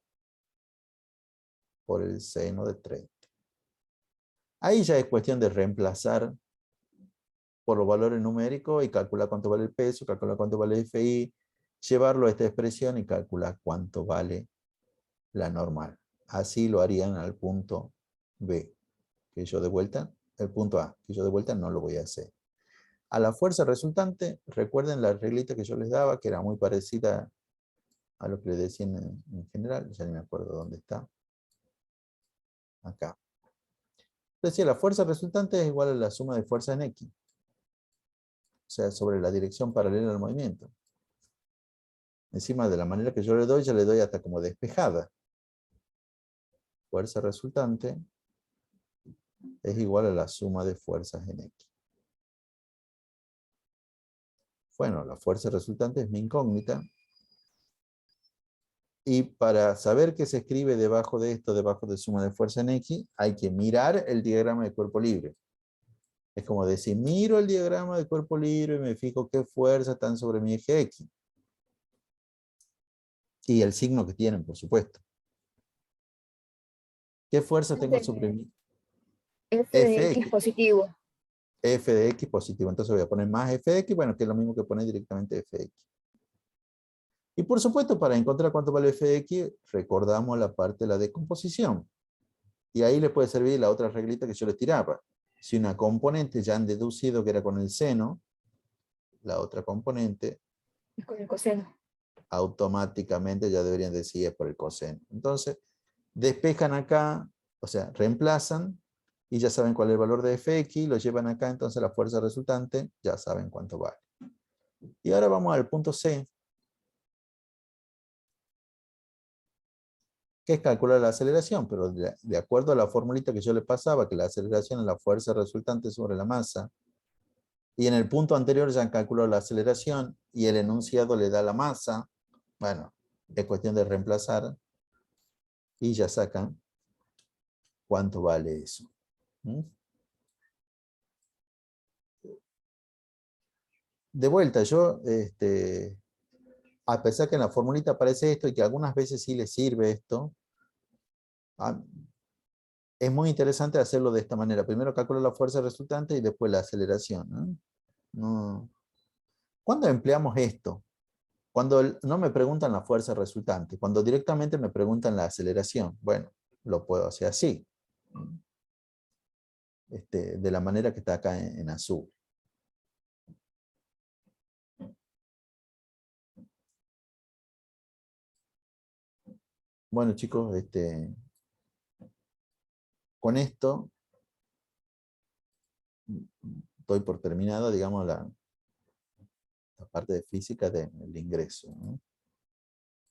por el seno de 30. Ahí ya es cuestión de reemplazar por los valores numéricos y calcular cuánto vale el peso, calcular cuánto vale el FI, llevarlo a esta expresión y calcular cuánto vale la normal. Así lo harían al punto B, que yo de vuelta, el punto A, que yo de vuelta no lo voy a hacer. A la fuerza resultante, recuerden la reglita que yo les daba, que era muy parecida a lo que les decía en general, ya ni me acuerdo dónde está. Acá. Decía, la fuerza resultante es igual a la suma de fuerzas en X. O sea, sobre la dirección paralela al movimiento. Encima de la manera que yo le doy, ya le doy hasta como despejada. Fuerza resultante es igual a la suma de fuerzas en X. Bueno, la fuerza resultante es mi incógnita. Y para saber qué se escribe debajo de esto, debajo de suma de fuerza en X, hay que mirar el diagrama de cuerpo libre. Es como decir, miro el diagrama de cuerpo libre y me fijo qué fuerzas están sobre mi eje X. Y el signo que tienen, por supuesto. ¿Qué fuerza tengo sobre mi
F de X
Fx?
positivo.
F de X positivo. Entonces voy a poner más Fx, bueno, que es lo mismo que poner directamente Fx. Y por supuesto, para encontrar cuánto vale Fx, recordamos la parte de la decomposición. Y ahí les puede servir la otra reglita que yo les tiraba. Si una componente ya han deducido que era con el seno, la otra componente
Es con el coseno.
automáticamente ya deberían decir es por el coseno. Entonces, despejan acá, o sea, reemplazan y ya saben cuál es el valor de Fx, lo llevan acá, entonces la fuerza resultante ya saben cuánto vale. Y ahora vamos al punto C, que es calcular la aceleración, pero de acuerdo a la formulita que yo les pasaba, que la aceleración es la fuerza resultante sobre la masa, y en el punto anterior ya han calculado la aceleración y el enunciado le da la masa, bueno, es cuestión de reemplazar y ya sacan cuánto vale eso. ¿Mm? De vuelta, yo, a pesar que en la formulita aparece esto y que algunas veces sí les sirve esto, es muy interesante hacerlo de esta manera. Primero calculo la fuerza resultante y después la aceleración, ¿no? No. ¿Cuándo empleamos esto? Cuando no me preguntan la fuerza resultante, cuando directamente me preguntan la aceleración. Bueno, lo puedo hacer así. De la manera que está acá en azul. Bueno, chicos, con esto doy por terminado, digamos, la parte de física del ingreso, ¿no?